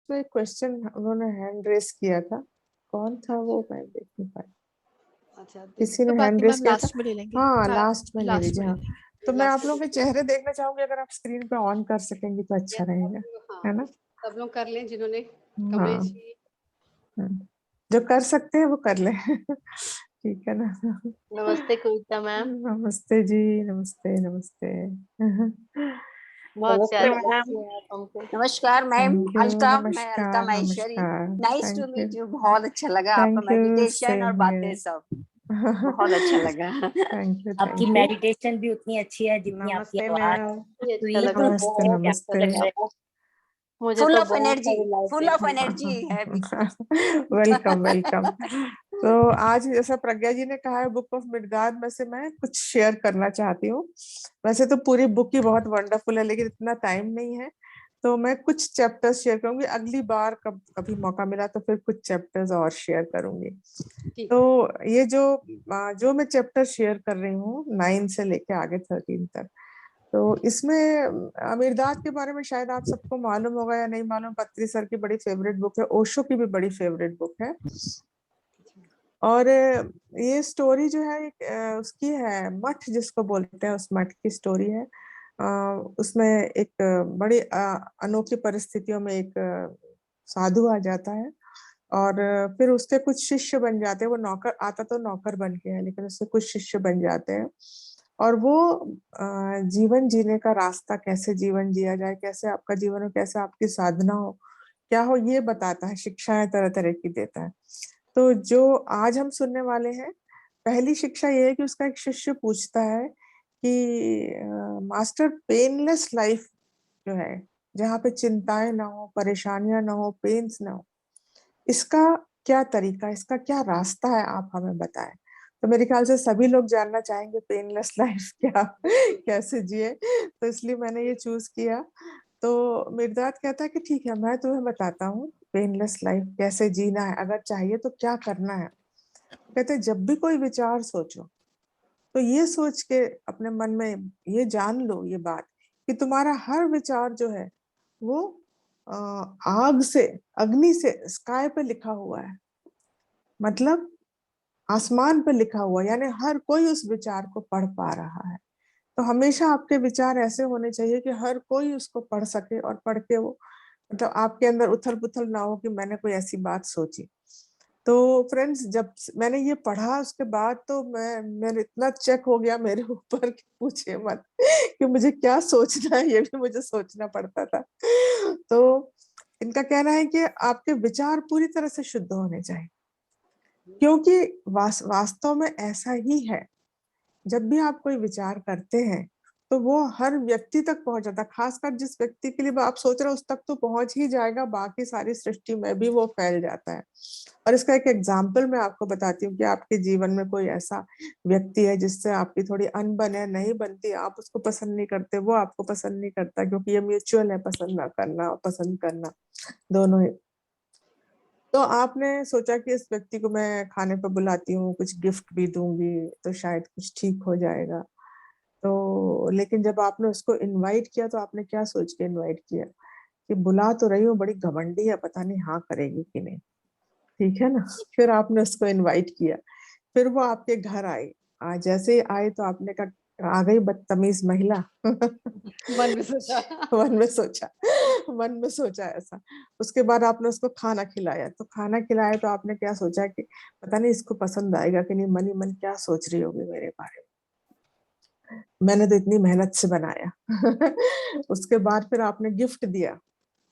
में एक क्वेश्चन उन्होंने हैंड रेस किया था, कौन था वो मैं देख नहीं पाई। अच्छा किसी कोई ने बात हैंड नहीं रेस मैम, किया था। लास्ट में ले लेंगे। हाँ लास्ट में ले लास्ट लीजिए। में ले हाँ लेंगे। तो मैं आप लास्ट लोगों के चेहरे देखना चाहूंगी, अगर आप स्क्रीन पे ऑन कर सकेंगी तो अच्छा रहेगा, हाँ, है ना। सब लोग कर लें जिन्होंने, हाँ कमलेश जी। जो कर सकते हैं वो कर ले ठीक है ना। नमस्ते कविता मैम। नमस्ते जी, नमस्ते नमस्ते। बहुत नमस्ते प्यारे मैम। लगते हैं आप हमको। नमस्कार मैम। थैंक यू, अलका, मैं अलका नमस्कार माहेश्वरी। नमस्कार। Nice to thank you, meet you. बहुत अच्छा लगा आपका थैंक यू, मेडिटेशन और सेम बातें सब, बहुत अच्छा लगा। थैंक यू आपकी थैंक यू। मेडिटेशन भी उतनी अच्छी है जितनी आपकी नमस्ते आवाज। मैम। भी अच्छा स्वीट लगा। नमस्ते बहुत नमस्ते। अच्छा लगा। मुझे फुल तो ऑफ बहुत एनर्जी, सारी लाइफ फुल ऑफ एनर्जी है अभी। Welcome welcome. तो आज जैसा प्रज्ञा जी ने कहा है, बुक ऑफ मिर्दाद में से मैं कुछ शेयर करना चाहती हूँ। वैसे तो पूरी बुक ही बहुत वंडरफुल है, लेकिन इतना टाइम नहीं है, तो मैं कुछ चैप्टर्स शेयर करूंगी। अगली बार कभी मौका मिला तो फिर कुछ चैप्टर्स और शेयर करूंगी। तो ये जो मैं चैप्टर शेयर कर रही हूँ 9 से लेके आगे 13 तक, तो इसमें अमीरदाद के बारे में शायद आप सबको मालूम होगा या नहीं मालूम। पत्री सर की बड़ी फेवरेट बुक है, ओशो की भी बड़ी फेवरेट बुक है। और ये स्टोरी जो है उसकी है, मठ जिसको बोलते हैं, उस मठ की स्टोरी है। उसमें एक बड़ी अनोखी परिस्थितियों में एक साधु आ जाता है, और फिर उसके कुछ शिष्य बन जाते हैं। वो नौकर आता तो नौकर बन के है, लेकिन उससे कुछ शिष्य बन जाते हैं, और वो जीवन जीने का रास्ता, कैसे जीवन जिया जाए, कैसे आपका जीवन हो, कैसे आपकी साधना हो, क्या हो, ये बताता है। शिक्षाएं तरह तरह की देता है। तो जो आज हम सुनने वाले हैं, पहली शिक्षा ये है कि उसका एक शिष्य पूछता है कि मास्टर, पेनलेस लाइफ जो है, जहाँ पे चिंताएं ना हो, परेशानियां ना हो, पेन्स ना हो, इसका क्या तरीका, इसका क्या रास्ता है, आप हमें बताएं। तो मेरे ख्याल से सभी लोग जानना चाहेंगे पेनलेस लाइफ क्या, कैसे जिए, तो इसलिए मैंने ये चूज किया। तो मिर्दाद कहता है कि ठीक है, मैं तुम्हें बताता हूँ पेनलेस लाइफ कैसे जीना है, अगर चाहिए तो क्या करना है। कहते हैं जब भी कोई विचार सोचो, तो ये सोच के अपने मन में ये जान लो ये बात, कि तुम्हारा हर विचार जो है वो आग से, अग्नि से, स्काई पे लिखा हुआ है, मतलब आसमान पे लिखा हुआ है, यानी हर कोई उस विचार को पढ़ पा रहा है। तो हमेशा आपके विचार ऐसे होने चाहिए कि हर कोई उसको पढ़ सके, और पढ़ के वो, मतलब आपके अंदर उथल पुथल ना हो कि मैंने कोई ऐसी बात सोची। तो फ्रेंड्स, जब मैंने ये पढ़ा उसके बाद तो मेरे इतना चेक हो गया मेरे ऊपर कि पूछिए मत कि मुझे क्या सोचना है, ये भी मुझे सोचना पड़ता था। तो इनका कहना है कि आपके विचार पूरी तरह से शुद्ध होने चाहिए, क्योंकि वास्तव में ऐसा ही है। जब भी आप कोई विचार करते हैं तो वो हर व्यक्ति तक पहुंच जाता है, खासकर जिस व्यक्ति के लिए वो आप सोच रहे हो उस तक तो पहुंच ही जाएगा, बाकी सारी सृष्टि में भी वो फैल जाता है। और इसका एक एग्जाम्पल मैं आपको बताती हूँ कि आपके जीवन में कोई ऐसा व्यक्ति है जिससे आपकी थोड़ी अनबन है, नहीं बनती, आप उसको पसंद नहीं करते, वो आपको पसंद नहीं करता, क्योंकि ये म्यूचुअल है, पसंद ना करना और पसंद करना दोनों ही। तो आपने सोचा कि इस व्यक्ति को मैं खाने पर बुलाती हूँ, कुछ गिफ्ट भी दूंगी तो शायद कुछ ठीक हो जाएगा। तो लेकिन जब आपने उसको इनवाइट किया तो आपने क्या सोच के इनवाइट किया, कि बुला तो रही हूँ, बड़ी घमंडी है, पता नहीं हाँ करेगी कि नहीं, ठीक है ना। फिर आपने उसको इनवाइट किया, फिर वो आपके घर आई। आज जैसे ही आए तो आपने कहा आ गई बदतमीज महिला। मन में सोचा। मन में सोचा, मन में सोचा ऐसा। उसके बाद आपने उसको खाना खिलाया, तो खाना खिलाया तो आपने क्या सोचा कि पता नहीं इसको पसंद आएगा कि नहीं, मन ही मन क्या सोच रही होगी मेरे बारे में, मैंने तो इतनी मेहनत से बनाया। उसके बाद फिर आपने गिफ्ट दिया।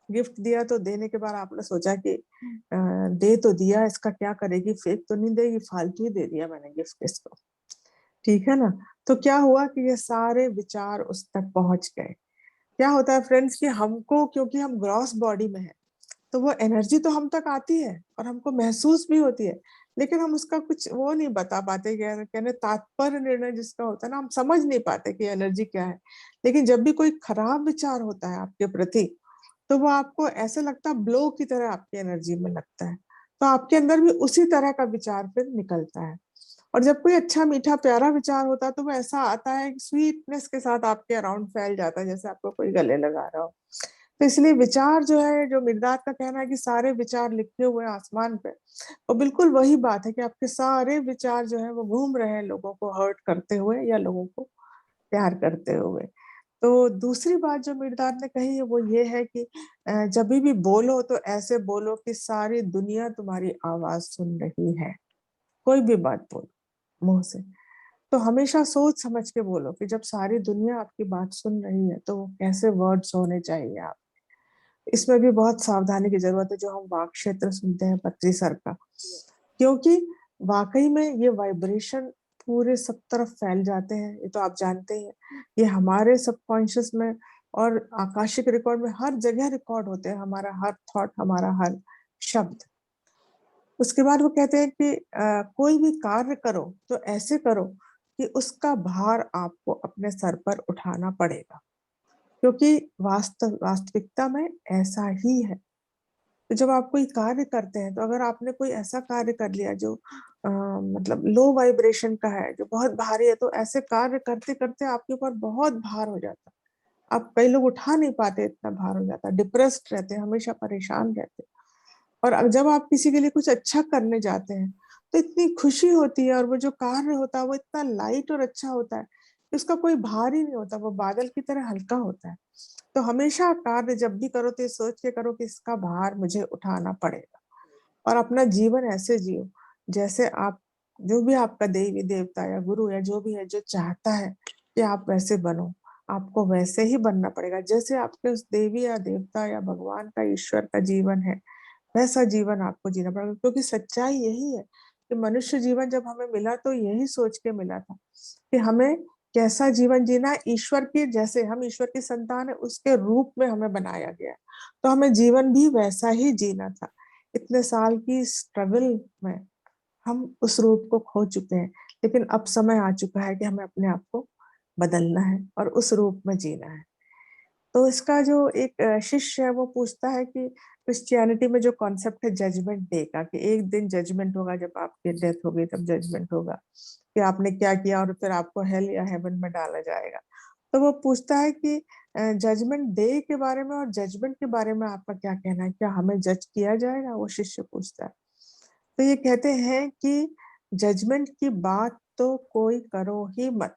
गिफ्ट दिया तो देने के बाद आपने सोचा कि दे तो दिया, इसका क्या करेगी, फेंक तो नहीं देगी, फालतू ही दे दिया मैंने गिफ्ट इसको, ठीक है ना। तो क्या हुआ कि ये सारे विचार उस तक पहुंच गए। क्या होता है फ्रेंड्स कि हमको, क्योंकि हम ग्रॉस बॉडी में है, तो वो एनर्जी तो हम तक आती है और हमको महसूस भी होती है, लेकिन हम उसका कुछ वो नहीं बता पाते, कहने तात्पर्य निर्णय जिसका होता है ना, हम समझ नहीं पाते कि एनर्जी क्या है। लेकिन जब भी कोई खराब विचार होता है आपके प्रति, तो वो आपको ऐसे लगता है ब्लो की तरह आपकी एनर्जी में लगता है, तो आपके अंदर भी उसी तरह का विचार फिर निकलता है। और जब कोई अच्छा मीठा प्यारा विचार होता है तो वो ऐसा आता है, स्वीटनेस के साथ आपके अराउंड फैल जाता है, जैसे आपको कोई गले लगा रहा हो। तो इसलिए विचार जो है, जो मिर्दाद का कहना है कि सारे विचार लिखे हुए हैं आसमान पे, और बिल्कुल वही बात है कि आपके सारे विचार जो है वो घूम रहे हैं लोगों को हर्ट करते हुए या लोगों को प्यार करते हुए। तो दूसरी बात जो मिर्दाद ने कही है वो ये है कि जब भी बोलो तो ऐसे बोलो कि सारी दुनिया तुम्हारी आवाज सुन रही है। कोई भी बात बोलो मुंह से, तो हमेशा सोच समझ के बोलो कि जब सारी दुनिया आपकी बात सुन रही है तो वो कैसे वर्ड्स होने चाहिए। आप इसमें भी बहुत सावधानी की जरूरत है, जो हम वाक क्षेत्र सुनते हैं पत्री सर का, क्योंकि वाकई में ये वाइब्रेशन पूरे सब तरफ फैल जाते हैं। ये तो आप जानते ही हैं, ये हमारे सबकॉन्शियस में और आकाशिक रिकॉर्ड में हर जगह रिकॉर्ड होते हैं, हमारा हर थॉट, हमारा हर शब्द। उसके बाद वो कहते हैं कि कोई भी कार्य करो तो ऐसे करो कि उसका भार आपको अपने सर पर उठाना पड़ेगा, क्योंकि वास्तविकता में ऐसा ही है। तो जब आप कोई कार्य करते हैं, तो अगर आपने कोई ऐसा कार्य कर लिया जो मतलब लो वाइब्रेशन का है, जो बहुत भारी है, तो ऐसे कार्य करते करते आपके ऊपर बहुत भार हो जाता है। आप, कई लोग उठा नहीं पाते, इतना भार हो जाता है, डिप्रेस्ड रहते हैं, हमेशा परेशान रहते हैं। और जब आप किसी के लिए कुछ अच्छा करने जाते हैं तो इतनी खुशी होती है, और वो जो कार्य होता है वो इतना लाइट और अच्छा होता है कि उसका कोई भार ही नहीं होता, वो बादल की तरह हल्का होता है। तो हमेशा कार्य जब भी करो तो ये सोच के करो कि इसका भार मुझे उठाना पड़ेगा, और अपना जीवन ऐसे जियो जैसे आप, जो भी आपका देवी देवता या गुरु या जो भी है, जो चाहता है कि आप वैसे बनो, आपको वैसे ही बनना पड़ेगा। जैसे आपके उस देवी या देवता या भगवान का, ईश्वर का जीवन है, वैसा जीवन आपको जीना पड़ेगा। क्योंकि सच्चाई यही है कि मनुष्य जीवन जब हमें मिला तो यही सोच के मिला था कि हमें कैसा जीवन जीना है। ईश्वर के जैसे, हम ईश्वर की संतान है, उसके रूप में हमें बनाया गया है, तो हमें जीवन भी वैसा ही जीना था। इतने साल की स्ट्रगल में हम उस रूप को खो चुके हैं, लेकिन अब समय आ चुका है कि हमें अपने आप को बदलना है और उस रूप में जीना है। तो इसका जो एक शिष्य है वो पूछता है कि क्रिश्चियनिटी में जो कॉन्सेप्ट है जजमेंट डे का, कि एक दिन जजमेंट होगा, जब आपकी डेथ होगी तब जजमेंट होगा कि आपने क्या किया, और फिर आपको हेल या हेवन में डाला जाएगा। तो वो पूछता है कि जजमेंट डे के बारे में और जजमेंट के बारे में आपका क्या कहना है, क्या हमें जज किया जाएगा, वो शिष्य पूछता है। तो ये कहते हैं कि जजमेंट की बात तो कोई करो ही मत,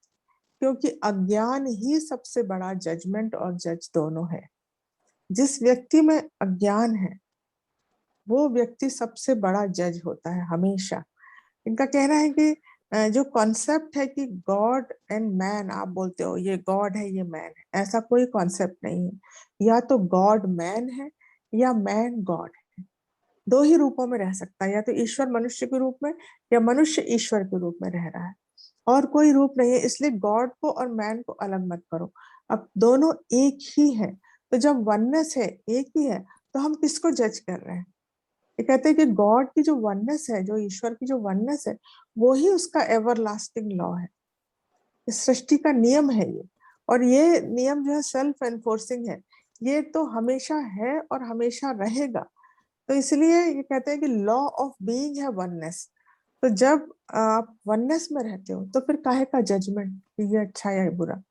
क्योंकि अज्ञान ही सबसे बड़ा जजमेंट और जज दोनों है। जिस व्यक्ति में अज्ञान है वो व्यक्ति सबसे बड़ा जज होता है हमेशा। इनका कहना है कि जो कॉन्सेप्ट है कि गॉड एंड मैन, आप बोलते हो ये गॉड है ये मैन है, ऐसा कोई कॉन्सेप्ट नहीं है। या तो गॉड मैन है या मैन गॉड है, दो ही रूपों में रह सकता है, या तो ईश्वर मनुष्य के रूप में या मनुष्य ईश्वर के रूप में रह रहा है, और कोई रूप नहीं है। इसलिए गॉड को और मैन को अलग मत करो, अब दोनों एक ही है। तो जब वननेस है, एक ही है, तो हम किसको जज कर रहे हैं। ये कहते हैं कि गॉड की जो वननेस है, जो ईश्वर की जो वननेस है, वो ही उसका एवरलास्टिंग लॉ है। इस सृष्टि का नियम है ये, और ये नियम जो है सेल्फ एनफोर्सिंग है, ये तो हमेशा है और हमेशा रहेगा। तो इसलिए ये कहते हैं कि लॉ ऑफ बीइंग है वननेस। तो जब आप वननेस में रहते हो तो फिर काहे का जजमेंट, ये अच्छा या बुरा।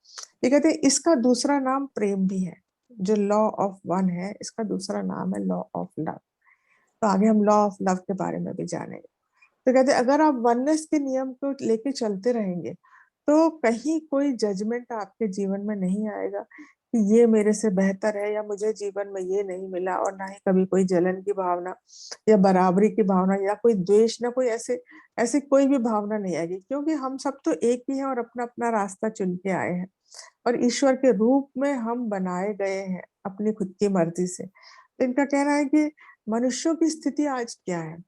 ये कहते हैं इसका दूसरा नाम प्रेम भी है, जो लॉ ऑफ वन है, इसका दूसरा नाम है लॉ ऑफ लव। तो आगे हम लॉ ऑफ लव के बारे में भी जानेंगे। तो कहते हैं अगर आप वननेस के नियम को लेके चलते रहेंगे तो कहीं कोई जजमेंट आपके जीवन में नहीं आएगा कि ये मेरे से बेहतर है या मुझे जीवन में ये नहीं मिला, और ना ही कभी कोई जलन की भावना या बराबरी की भावना या कोई द्वेष, ना कोई ऐसे ऐसी कोई भी भावना नहीं आएगी, क्योंकि हम सब तो एक ही हैं और अपना अपना रास्ता चुन के आए हैं, और ईश्वर के रूप में हम बनाए गए हैं अपनी खुद की मर्जी से। तो इनका कहना है कि मनुष्यों की स्थिति आज क्या है,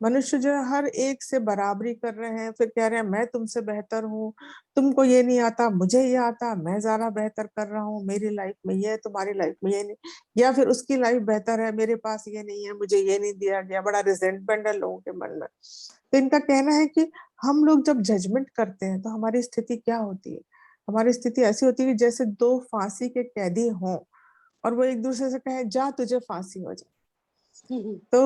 मनुष्य जो है हर एक से बराबरी कर रहे हैं, फिर कह रहे हैं मैं तुमसे बेहतर हूँ, तुमको ये नहीं आता मुझे ये आता, मैं ज्यादा बेहतर कर रहा हूँ, मेरी लाइफ में ये है तुम्हारी लाइफ में ये नहीं, या फिर उसकी लाइफ बेहतर है मेरे पास ये नहीं है, मुझे ये नहीं दिया गया। बड़ा रिजेंटमेंट है लोगों के मन में। तो इनका कहना है कि हम लोग जब जजमेंट करते हैं तो हमारी स्थिति क्या होती है, हमारी स्थिति ऐसी होती है कि जैसे दो फांसी के कैदी हों और वो एक दूसरे से कहे जा तुझे फांसी हो जाए। तो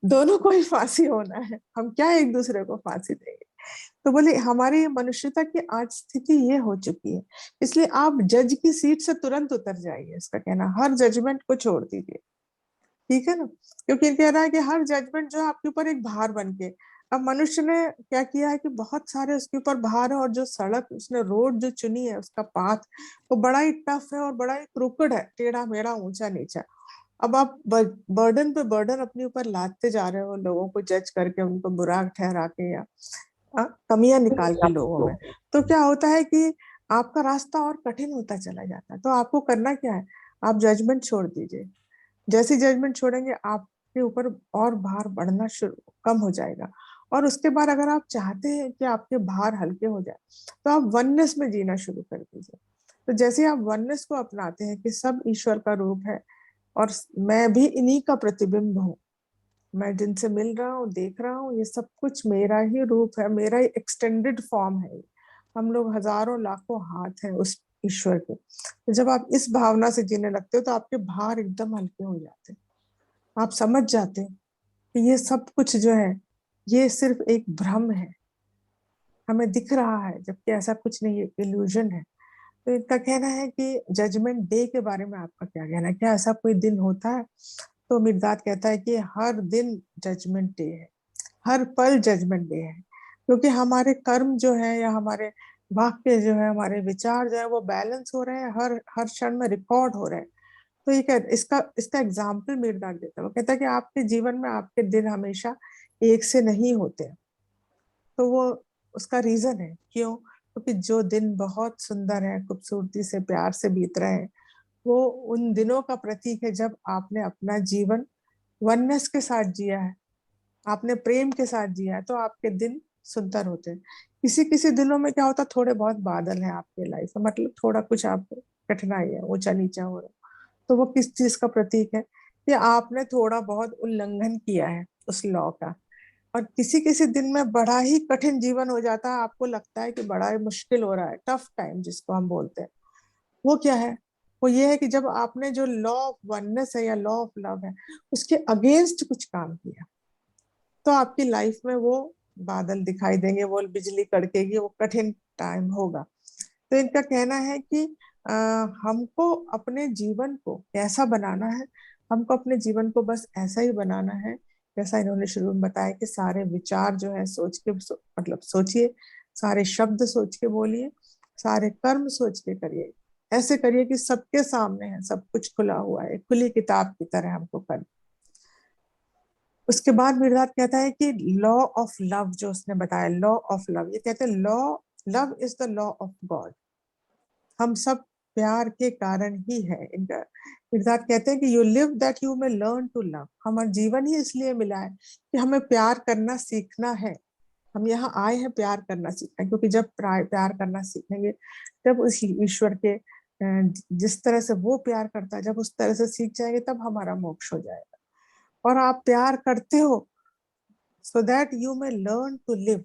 दोनों को ही फांसी होना है, हम क्या एक दूसरे को फांसी देंगे। तो बोले हमारी मनुष्यता की आज स्थिति ये हो चुकी है, इसलिए आप जज की सीट से तुरंत उतर जाइए। इसका कहना हर जजमेंट को छोड़ दीजिए, ठीक है ना, क्योंकि ये कह रहा है कि हर जजमेंट जो है आपके ऊपर एक भार बन के। अब मनुष्य ने क्या किया है कि बहुत सारे उसके ऊपर भार है, और जो सड़क उसने रोड जो चुनी है उसका पाथ वो बड़ा ही टफ है और बड़ा ही क्रूकड है, टेढ़ा मेढ़ा ऊंचा नीचा। अब आप बर्डन पे बर्डन अपने ऊपर लादते जा रहे हो, लोगों को जज करके, उनको बुरा ठहरा के या कमियां निकाल के लोगों में। तो क्या होता है कि आपका रास्ता और कठिन होता चला जाता है। तो आपको करना क्या है, आप जजमेंट छोड़ दीजिए। जैसे जजमेंट छोड़ेंगे आपके ऊपर और भार बढ़ना शुरू कम हो जाएगा। और उसके बाद अगर आप चाहते हैं कि आपके भार हल्के हो जाए तो आप वननेस में जीना शुरू कर दीजिए। तो जैसे आप वननेस को अपनाते हैं कि सब ईश्वर का रूप है और मैं भी इन्हीं का प्रतिबिंब हूँ, मैं जिनसे मिल रहा हूँ देख रहा हूँ ये सब कुछ मेरा ही रूप है, मेरा ही एक्सटेंडेड फॉर्म है। हम लोग हजारों लाखों हाथ हैं उस ईश्वर के। तो जब आप इस भावना से जीने लगते हो तो आपके भार एकदम हल्के हो जाते हैं। आप समझ जाते हैं कि ये सब कुछ जो है ये सिर्फ एक भ्रम है, हमें दिख रहा है जबकि ऐसा कुछ नहीं है, इल्यूजन है। तो इनका कहना है कि जजमेंट डे के बारे में आपका क्या कहना है, क्या ऐसा कोई दिन होता है? तो मिर्दाद कहता है कि हर दिन जजमेंट डे है, हर पल जजमेंट डे है, क्योंकि हमारे कर्म जो है या हमारे वाक्य जो है, हमारे विचार जो है वो बैलेंस हो रहे हैं, हर हर क्षण में रिकॉर्ड हो रहे हैं। तो ये कह इसका इसका एग्जाम्पल मिर्दाद देता है। वो कहता है कि आपके जीवन में आपके दिन हमेशा एक से नहीं होते। तो वो उसका रीजन है क्यों, क्योंकि जो दिन बहुत सुंदर है, खूबसूरती से प्यार से बीत रहे हैं, वो उन दिनों का प्रतीक है जब आपने अपना जीवन वननेस के साथ जिया है, आपने प्रेम के साथ जिया है, तो आपके दिन सुंदर होते हैं। किसी किसी दिनों में क्या होता है, थोड़े बहुत बादल हैं आपके लाइफ में, मतलब थोड़ा कुछ आपको कठिनाई है, ऊंचा नीचा हो रहा है, तो वो किस चीज का प्रतीक है कि आपने थोड़ा बहुत उल्लंघन किया है उस लॉ का। और किसी किसी दिन में बड़ा ही कठिन जीवन हो जाता है, आपको लगता है कि बड़ा ही मुश्किल हो रहा है, टफ टाइम जिसको हम बोलते हैं। वो क्या है, वो ये है कि जब आपने जो लॉ ऑफ वननेस है या लॉ ऑफ लव है उसके अगेंस्ट कुछ काम किया, तो आपकी लाइफ में वो बादल दिखाई देंगे, वो बिजली कड़केगी, वो कठिन टाइम होगा। तो इनका कहना है कि आ, हमको अपने जीवन को कैसा बनाना है, हमको अपने जीवन को बस ऐसा ही बनाना है जैसा इन्होंने शुरू में बताया कि सारे विचार जो है सोच के मतलब सोचिए, सारे शब्द सोच के बोलिए, सारे कर्म सोच के करिए। ऐसे करिए कि सबके सामने है, सब कुछ खुला हुआ है, खुली किताब की तरह हमको कर। उसके बाद मिर्जाद कहता है कि लॉ ऑफ लव जो उसने बताया, लॉ ऑफ लव, ये कहते हैं law, love is the law of God. हम सब प्यार के कारण ही है। इनका मिर्जाद कहते हैं कि you live that you may learn to love. हमारा जीवन ही इसलिए मिला है कि हमें प्यार करना सीखना है। हम यहाँ आए हैं प्यार करना सीखना, क्योंकि जब प्यार करना सीखेंगे तब उस ईश्वर के जिस तरह से वो प्यार करता है, जब उस तरह से सीख जाएंगे तब हमारा मोक्ष हो जाएगा। और आप प्यार करते हो so that you may learn to live.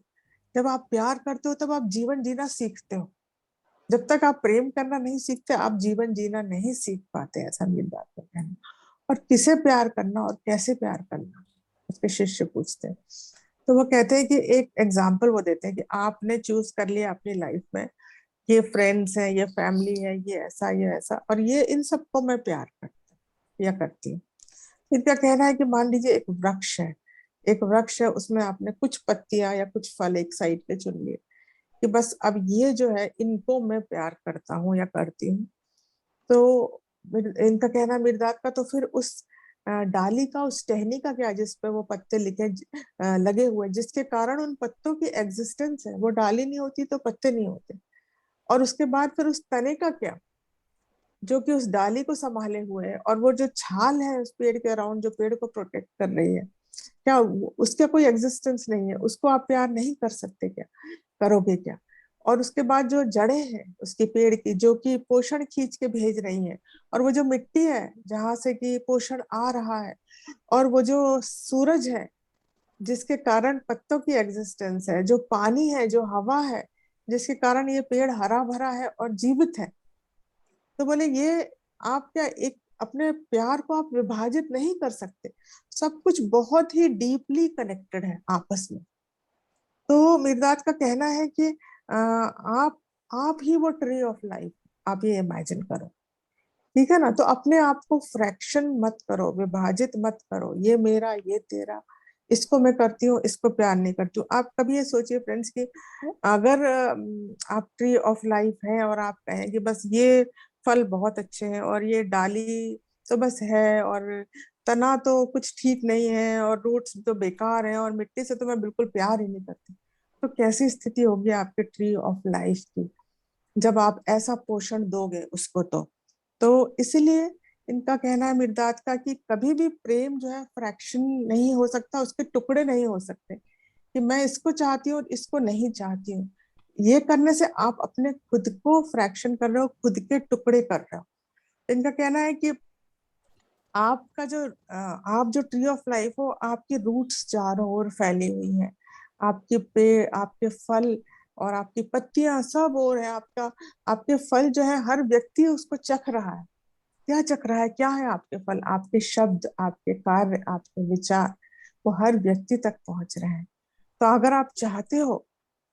जब आप प्यार करते हो तब आप जीवन जीना सीखते हो। जब तक आप प्रेम करना नहीं सीखते आप जीवन जीना नहीं सीख पाते, ऐसा मेरी बात का कहना। और किसे प्यार करना और कैसे प्यार करना उसके शिष्य पूछते हैं। तो वो कहते हैं कि एक एग्जाम्पल वो देते हैं कि आपने चूज कर लिया अपनी लाइफ में, ये फ्रेंड्स है, ये फैमिली है, ये ऐसा, और ये इन सबको मैं प्यार करता या करती हूँ। इनका कहना है कि मान लीजिए एक वृक्ष है, एक वृक्ष है, उसमें आपने कुछ पत्तियां या कुछ फल एक साइड पे चुन लिए कि बस अब ये जो है इनको मैं प्यार करता हूँ या करती हूँ। तो इनका कहना मिर्दात का, तो फिर उस डाली का, उस टहनी का क्या जिसपे वो पत्ते लिखे लगे हुए, जिसके कारण उन पत्तों की एग्जिस्टेंस है। वो डाली नहीं होती तो पत्ते नहीं होते। और उसके बाद फिर उस तने का क्या जो कि उस डाली को संभाले हुए है, और वो जो छाल है उस पेड़ के अराउंड जो पेड़ को प्रोटेक्ट कर रही है, क्या उसका कोई एग्जिस्टेंस नहीं है? उसको आप प्यार नहीं कर सकते क्या? करोगे क्या? और उसके बाद जो जड़ें हैं उसकी पेड़ की जो कि पोषण खींच के भेज रही हैं, और वो जो मिट्टी है जहां से कि पोषण आ रहा है, और वो जो सूरज है जिसके कारण पत्तों की एग्जिस्टेंस है, जो पानी है, जो हवा है जिसके कारण ये पेड़ हरा भरा है और जीवित है। तो बोले ये आप क्या एक अपने प्यार को आप विभाजित नहीं कर सकते। सब कुछ बहुत ही डीपली कनेक्टेड है आपस में। तो मिर्दाद का कहना है कि आप ही वो ट्री ऑफ लाइफ, आप ये इमेजिन करो, ठीक है ना। तो अपने आप को फ्रैक्शन मत करो, विभाजित मत करो, ये मेरा ये तेरा, इसको मैं करती हूँ इसको प्यार नहीं करती हूँ। आप कभी ये सोचिए फ्रेंड्स कि अगर आप ट्री ऑफ लाइफ हैं और आप कहें कि बस ये फल बहुत अच्छे हैं और ये डाली तो बस है और तना तो कुछ ठीक नहीं है और रूट्स तो बेकार हैं और मिट्टी से तो मैं बिल्कुल प्यार ही नहीं करती, तो कैसी स्थिति होगी आपके ट्री ऑफ लाइफ की जब आप ऐसा पोषण दोगे उसको। तो इसलिए इनका कहना है मिर्दात का कि कभी भी प्रेम जो है फ्रैक्शन नहीं हो सकता, उसके टुकड़े नहीं हो सकते कि मैं इसको चाहती हूँ और इसको नहीं चाहती हूँ। ये करने से आप अपने खुद को फ्रैक्शन कर रहे हो, खुद के टुकड़े कर रहे हो। तो इनका कहना है कि आपका जो आप जो ट्री ऑफ लाइफ हो, आपकी रूट्स चारों ओर फैली हुई हैं, आपके पेड़, आपके फल और आपकी पत्तियां सब और है आपका। आपके फल जो है हर व्यक्ति उसको चख रहा है। क्या चख रहा है, क्या है आपके फल? आपके शब्द, आपके कार्य, आपके विचार, वो हर व्यक्ति तक पहुंच रहे हैं। तो अगर आप चाहते हो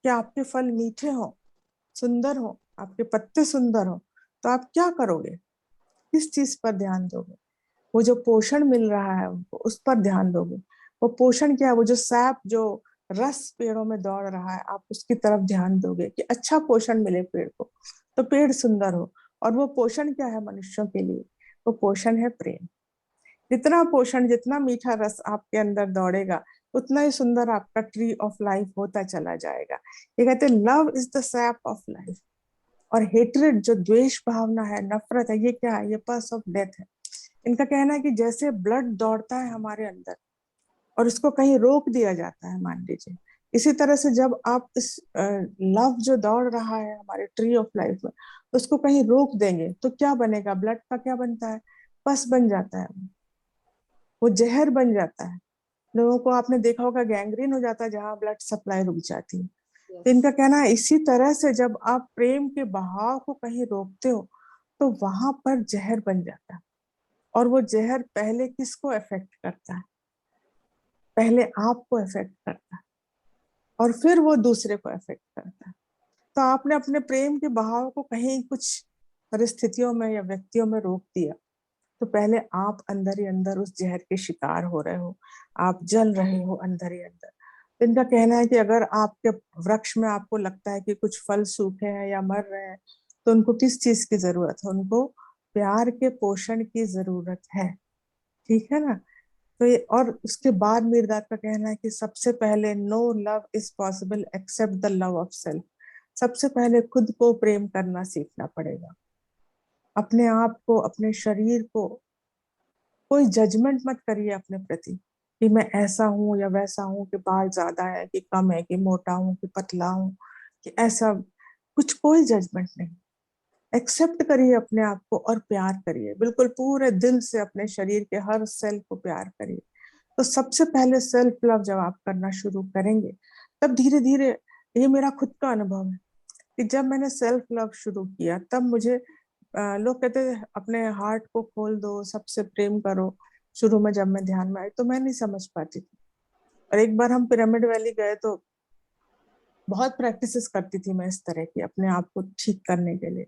कि आपके फल मीठे हो, सुंदर हो, आपके पत्ते सुंदर हो, तो आप क्या करोगे? किस चीज पर ध्यान दोगे? वो जो पोषण मिल रहा है उनको, उस पर ध्यान दोगे। वो पोषण क्या है? वो जो सैप, जो रस पेड़ों में दौड़ रहा है, आप उसकी तरफ ध्यान दोगे कि अच्छा पोषण मिले पेड़ को, तो पेड़ सुंदर हो। और वो पोषण क्या है मनुष्यों के लिए? वो पोषण है प्रेम। जितना पोषण, जितना मीठा रस आपके अंदर दौड़ेगा, उतना ही सुंदर आपका ट्री ऑफ लाइफ होता चला जाएगा। ये कहते हैं love is the SAP of life. और हेट्रेड, जो द्वेष भावना है, नफरत है, ये क्या है? ये पस ऑफ डेथ है। इनका कहना है कि जैसे ब्लड दौड़ता है हमारे अंदर और उसको कहीं रोक दिया जाता है, मान लीजिए, इसी तरह से जब आप इस लव जो दौड़ रहा है हमारे ट्री ऑफ लाइफ में, उसको कहीं रोक देंगे तो क्या बनेगा? ब्लड का क्या बनता है? पस बन जाता है, वो जहर बन जाता है। लोगों को आपने देखा होगा गैंग्रीन हो जाता है जहां ब्लड सप्लाई रुक जाती है। तो यस। इनका कहना है इसी तरह से जब आप प्रेम के बहाव को कहीं रोकते हो तो वहां पर जहर बन जाता है। और वो जहर पहले किसको इफेक्ट करता है? पहले आपको इफेक्ट करता है और फिर वो दूसरे को इफेक्ट करता है। तो आपने अपने प्रेम के बहाव को कहीं कुछ परिस्थितियों में या व्यक्तियों में रोक दिया, तो पहले आप अंदर ही अंदर उस जहर के शिकार हो रहे हो, आप जल रहे हो अंदर ही अंदर। तो इनका कहना है कि अगर आपके वृक्ष में आपको लगता है कि कुछ फल सूखे हैं या मर रहे हैं, तो उनको किस चीज की जरूरत है? उनको प्यार के पोषण की जरूरत है, ठीक है ना। तो ये, और उसके बाद मीरदाद का कहना है कि सबसे पहले no love is possible except the love of self. सबसे पहले खुद को प्रेम करना सीखना पड़ेगा, अपने आप को, अपने शरीर को। कोई जजमेंट मत करिए अपने प्रति कि मैं ऐसा हूं या वैसा हूं, कि बाल ज्यादा है कि कम है, कि मोटा हूं कि पतला हूं, कि ऐसा कुछ, कोई जजमेंट नहीं। एक्सेप्ट करिए अपने आप को और प्यार करिए, बिल्कुल पूरे दिल से अपने शरीर के हर सेल को प्यार करिए। तो सबसे पहले सेल्फ लव जब आप करना शुरू करेंगे, तब धीरे धीरे, ये मेरा खुद का अनुभव है कि जब मैंने सेल्फ लव शुरू किया तब मुझे लोग कहते थे अपने हार्ट को खोल दो, सबसे प्रेम करो। शुरू में जब मैं ध्यान में आई तो मैं नहीं समझ पाती थी। और एक बार हम पिरामिड वैली गए तो बहुत प्रैक्टिसेस करती थी मैं इस तरह की अपने आप को ठीक करने के लिए।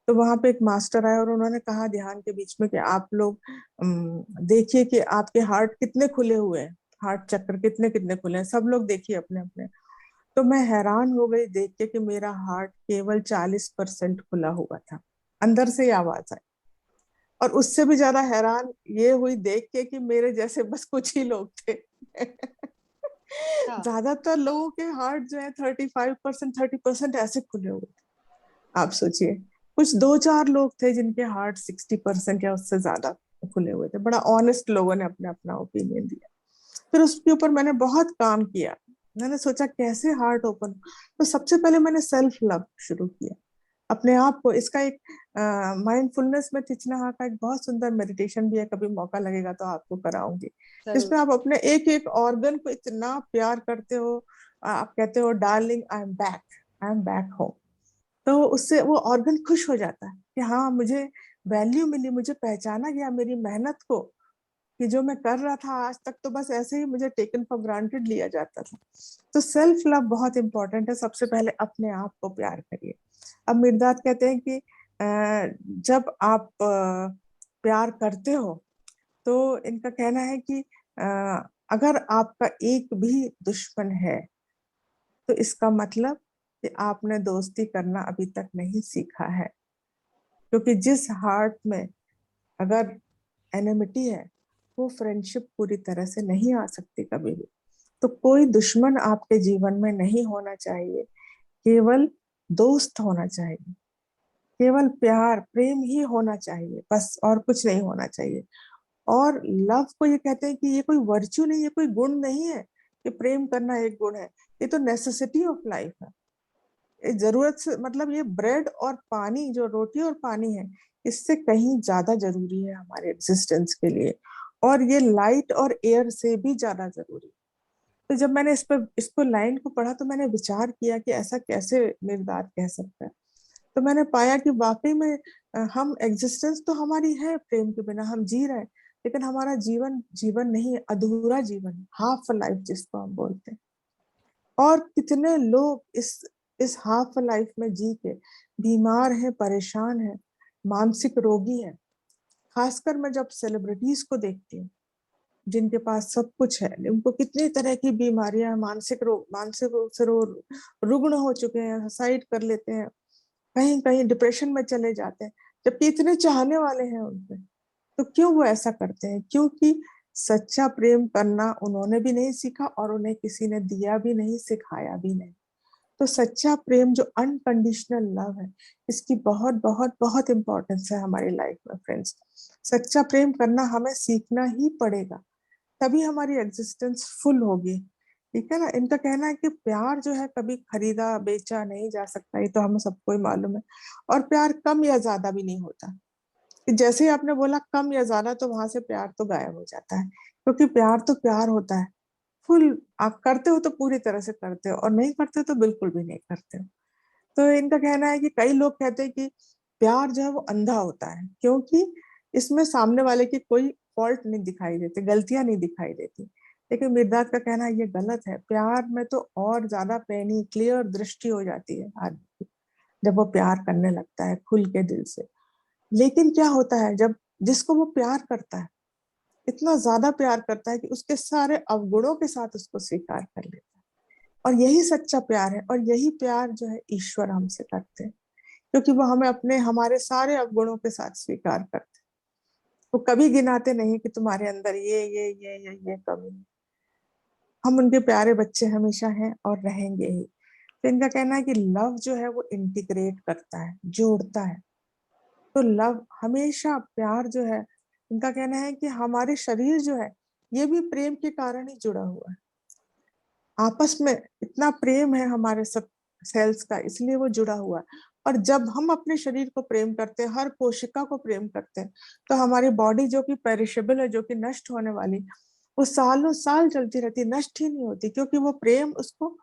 तो वहां पे एक मास्टर आए और उन्होंने कहा ध्यान के बीच में कि आप लोग देखिए कि आपके हार्ट कितने खुले हुए हैं, हार्ट चक्र कितने कितने खुले हैं, सब लोग देखिए अपने अपने। तो मैं हैरान हो गई देख के कि मेरा हार्ट केवल 40% खुला हुआ था, अंदर से ही आवाज आई। और उससे भी ज्यादा हैरान ये हुई देख के कि मेरे जैसे बस कुछ ही लोग थे। हाँ। ज्यादातर लोगों के हार्ट जो है 35%, 30% ऐसे खुले हुए थे। आप सोचिए, कुछ दो चार लोग थे जिनके हार्ट 60% या उससे ज्यादा खुले हुए थे। बड़ा ऑनेस्ट लोगों ने अपने अपना ओपिनियन दिया। फिर उसके ऊपर मैंने बहुत काम किया। मैंने सोचा कैसे हार्ट ओपन। तो सबसे पहले मैंने सेल्फ लव शुरू किया अपने आप को। इसका एक माइंडफुलनेस में थीच नहा का एक बहुत सुंदर मेडिटेशन भी है, कभी मौका लगेगा तो आपको कराऊंगी, जिसमें जरूर। आप अपने एक एक ऑर्गन को इतना प्यार करते हो। आप कहते हो darling I am back, I am back home. तो उससे वो ऑर्गन खुश हो जाता है कि हाँ मुझे वैल्यू मिली, मुझे पहचाना गया, मेरी मेहनत को कि जो मैं कर रहा था आज तक तो बस ऐसे ही मुझे टेकन फॉर ग्रांटेड लिया जाता था। तो सेल्फ लव बहुत इंपॉर्टेंट है। सबसे पहले अपने आप को प्यार करिए। अब मिर्दाद कहते हैं कि जब आप प्यार करते हो तो इनका कहना है कि अगर आपका एक भी दुश्मन है तो इसका मतलब कि आपने दोस्ती करना अभी तक नहीं सीखा है। क्योंकि जिस हार्ट में अगर एनिमिटी है वो फ्रेंडशिप पूरी तरह से नहीं आ सकती कभी भी। तो कोई दुश्मन आपके जीवन में नहीं होना चाहिए, केवल दोस्त होना चाहिए, केवल प्यार प्रेम ही होना चाहिए, बस और कुछ नहीं होना चाहिए। और लव को ये कहते हैं कि ये कोई वर्च्यू नहीं, ये कोई गुण नहीं है कि प्रेम करना एक गुण है, ये तो नेसेसिटी ऑफ लाइफ है। ये जरूरत से मतलब ये ब्रेड और पानी, जो रोटी और पानी है, इससे कहीं ज्यादा जरूरी है हमारे एग्जिस्टेंस के लिए। और ये लाइट और एयर से भी ज्यादा जरूरी। तो जब मैंने इसको लाइन को पढ़ा तो मैंने विचार किया कि ऐसा कैसे मिर्दाद कह सकता है। तो मैंने पाया कि वाकई में हम एग्जिस्टेंस तो हमारी है, प्रेम के बिना हम जी रहे हैं, लेकिन हमारा जीवन जीवन नहीं है, अधूरा जीवन, हाफ लाइफ जिसको हम बोलते हैं। और कितने लोग इस हाफ लाइफ में जी के बीमार हैं, परेशान हैं, मानसिक रोगी हैं। खासकर मैं जब सेलिब्रिटीज को देखती हूँ जिनके पास सब कुछ है, उनको कितनी तरह की बीमारियां, मानसिक रूप से रुग्ण हो चुके हैं, सुसाइड कर लेते हैं, कहीं कहीं डिप्रेशन में चले जाते हैं, जबकि इतने चाहने वाले हैं उनपे। तो क्यों वो ऐसा करते हैं? क्योंकि सच्चा प्रेम करना उन्होंने भी नहीं सीखा और उन्हें किसी ने दिया भी नहीं, सिखाया भी नहीं। तो सच्चा प्रेम जो अनकंडीशनल लव है, इसकी बहुत बहुत बहुत इंपॉर्टेंस है हमारी लाइफ में फ्रेंड्स। सच्चा प्रेम करना हमें सीखना ही पड़ेगा, तभी हमारी एग्जिस्टेंस फुल होगी। ठीक है ना। इनका कहना है कि प्यार जो है कभी खरीदा बेचा नहीं जा सकता, ये तो हमें सबको ही मालूम है। और प्यार कम या ज्यादा भी नहीं होता, कि जैसे ही आपने बोला कम या ज्यादा तो वहां से प्यार तो गायब हो जाता है। क्योंकि प्यार तो प्यार होता है, फुल। आप करते हो तो पूरी तरह से करते हो और नहीं करते हो तो बिल्कुल भी नहीं करते हो। तो इनका कहना है कि कई लोग कहते हैं कि प्यार जो है वो अंधा होता है, क्योंकि इसमें सामने वाले की कोई फॉल्ट नहीं दिखाई देती, गलतियां नहीं दिखाई देती। लेकिन मिर्दाद का कहना है ये गलत है। प्यार में तो और ज्यादा पैनी क्लियर दृष्टि हो जाती है आदमी की, जब वो प्यार करने लगता है खुल के दिल से। लेकिन क्या होता है जब जिसको वो प्यार करता है, इतना ज्यादा प्यार करता है कि उसके सारे अवगुणों के साथ उसको स्वीकार कर लेता है। और यही सच्चा प्यार है, और यही प्यार जो है ईश्वर हमसे करते हैं, क्योंकि वो हमें अपने हमारे सारे अवगुणों के साथ स्वीकार करते हैं। वो कभी गिनाते नहीं कि तुम्हारे अंदर ये कमी है। हम उनके प्यारे बच्चे हमेशा हैं और रहेंगे ही। तो इनका कहना है कि लव जो है वो इंटीग्रेट करता है, जोड़ता है। तो लव हमेशा, प्यार जो है, इनका कहना है कि हमारे शरीर जो है ये भी प्रेम के कारण ही जुड़ा हुआ है। आपस में इतना प्रेम है हमारे सब सेल्स का, इसलिए वो जुड़ा हुआ है। और जब हम अपने शरीर को प्रेम करते हैं, हर कोशिका को प्रेम करते हैं, तो हमारी बॉडी जो कि पेरिशेबल है, जो कि नष्ट होने वाली, वो सालों साल चलती रहती, नष्ट ही नहीं होती, क्योंकि वो प्रेम उसको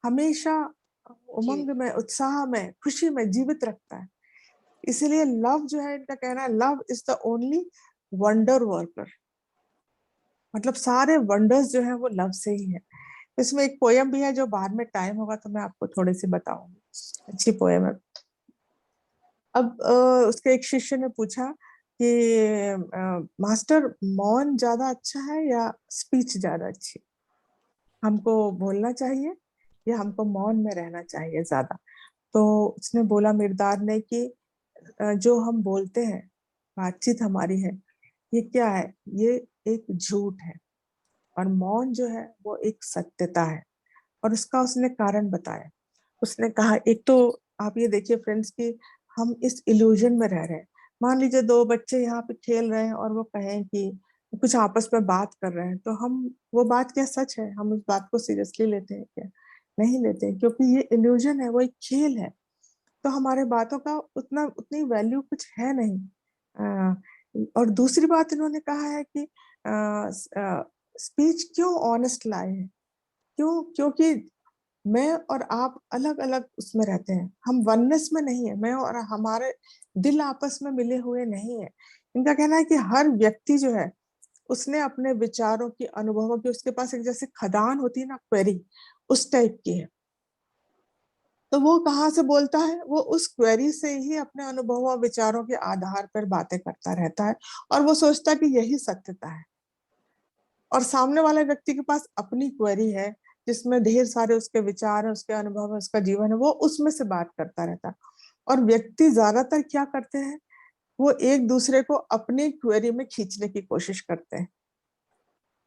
हमेशा जी। उमंग में, उत्साह में, खुशी में जीवित रखता है। इसलिए लव जो है, इनका कहना है love is the only wonder worker. मतलब सारे वंडर्स जो है वो लव से ही है। इसमें एक पोयम भी है जो बाद में टाइम होगा तो मैं आपको थोड़ी सी बताऊंगी, अच्छी पोयम है। अब उसके एक शिष्य ने पूछा कि मास्टर, मौन ज्यादा अच्छा है या स्पीच ज्यादा अच्छी, हमको बोलना चाहिए या हमको मौन में रहना चाहिए ज्यादा? तो उसने बोला, मिर्दार ने, कि जो हम बोलते हैं, बातचीत हमारी है, ये क्या है? ये एक झूठ है। और मौन जो है वो एक सत्यता है। और उसका उसने कारण बताया। उसने कहा, एक तो आप ये देखिए फ्रेंड्स कि हम इस इल्यूजन में रह रहे हैं। मान लीजिए दो बच्चे यहाँ पे खेल रहे हैं और वो कहें कि कुछ आपस में बात कर रहे हैं, तो हम, वो बात क्या सच है? हम उस बात को सीरियसली लेते हैं क्या? नहीं लेते हैं, क्योंकि ये इल्यूजन है, वो एक खेल है। तो हमारे बातों का उतनी वैल्यू कुछ है नहीं। और दूसरी बात इन्होंने कहा है कि स्पीच क्यों ऑनेस्ट लाए है? क्यों? क्योंकि मैं और आप अलग अलग उसमें रहते हैं, हम वननेस में नहीं है। मैं और हमारे दिल आपस में मिले हुए नहीं है। इनका कहना है कि हर व्यक्ति जो है उसने अपने विचारों की, अनुभवों की, उसके पास एक जैसे खदान होती है ना, क्वेरी, उस टाइप की है। तो वो कहाँ से बोलता है? वो उस क्वेरी से ही अपने अनुभवों और विचारों के आधार पर बातें करता रहता है, और वो सोचता है कि यही सत्यता है। और सामने वाले व्यक्ति के पास अपनी क्वेरी है, जिसमें ढेर सारे उसके विचार है, उसके अनुभव है, उसका जीवन है, वो उसमें से बात करता रहता है। और व्यक्ति ज्यादातर क्या करते हैं? वो एक दूसरे को अपनी क्वेरी में खींचने की कोशिश करते हैं,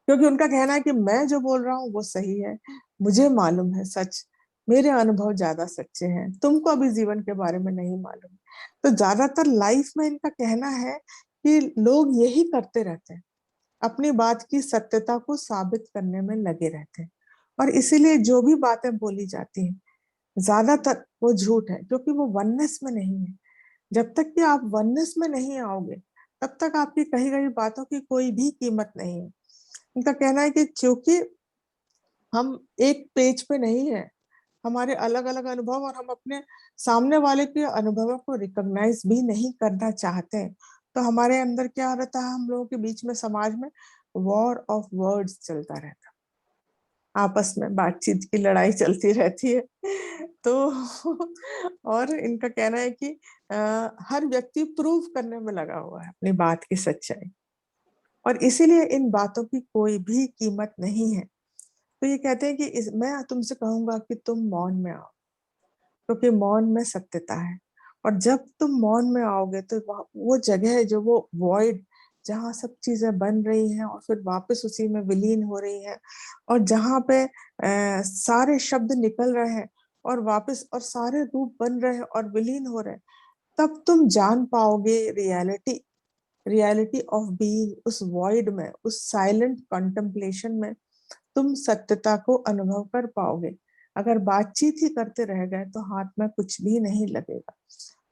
क्योंकि उनका कहना है कि मैं जो बोल रहा हूँ वो सही है, मुझे मालूम है सच, मेरे अनुभव ज्यादा सच्चे हैं, तुमको अभी जीवन के बारे में नहीं मालूम। तो ज्यादातर लाइफ में इनका कहना है कि लोग यही करते रहते हैं, अपनी बात की सत्यता को साबित करने में लगे रहते हैं। और इसीलिए जो भी बातें बोली जाती हैं ज्यादातर वो झूठ है, क्योंकि वो वननेस में नहीं है। जब तक कि आप वननेस में नहीं आओगे, तब तक आपकी कही गई बातों की कोई भी कीमत नहीं है। उनका कहना है कि क्योंकि हम एक पेज पे नहीं है, हमारे अलग अलग अनुभव, और हम अपने सामने वाले के अनुभवों को रिकॉग्नाइज भी नहीं करना चाहते हैं, तो हमारे अंदर क्या रहता है, हम लोगों के बीच में, समाज में वॉर ऑफ वर्ड्स चलता रहता है, आपस में बातचीत की लड़ाई चलती रहती है। तो और इनका कहना है कि हर व्यक्ति प्रूव करने में लगा हुआ है अपनी बात की सच्चाई, और इसीलिए इन बातों की कोई भी कीमत नहीं है। तो ये कहते हैं कि मैं तुमसे कहूंगा कि तुम मौन में आओ, क्योंकि मौन में सत्यता है। और जब तुम मौन में आओगे तो वो जगह है, जो वो वॉइड, जहाँ सब चीजें बन रही हैं और फिर वापस उसी में विलीन हो रही हैं, और जहाँ पे सारे शब्द निकल रहे हैं और वापस, और सारे रूप बन रहे हैं और विलीन हो रहे हैं, तब तुम जान पाओगे रियलिटी, रियलिटी ऑफ बीइंग। उस वॉइड में, उस साइलेंट कंटेम्पलेशन में तुम सत्यता को अनुभव कर पाओगे। अगर बातचीत ही करते रह गए तो हाथ में कुछ भी नहीं लगेगा।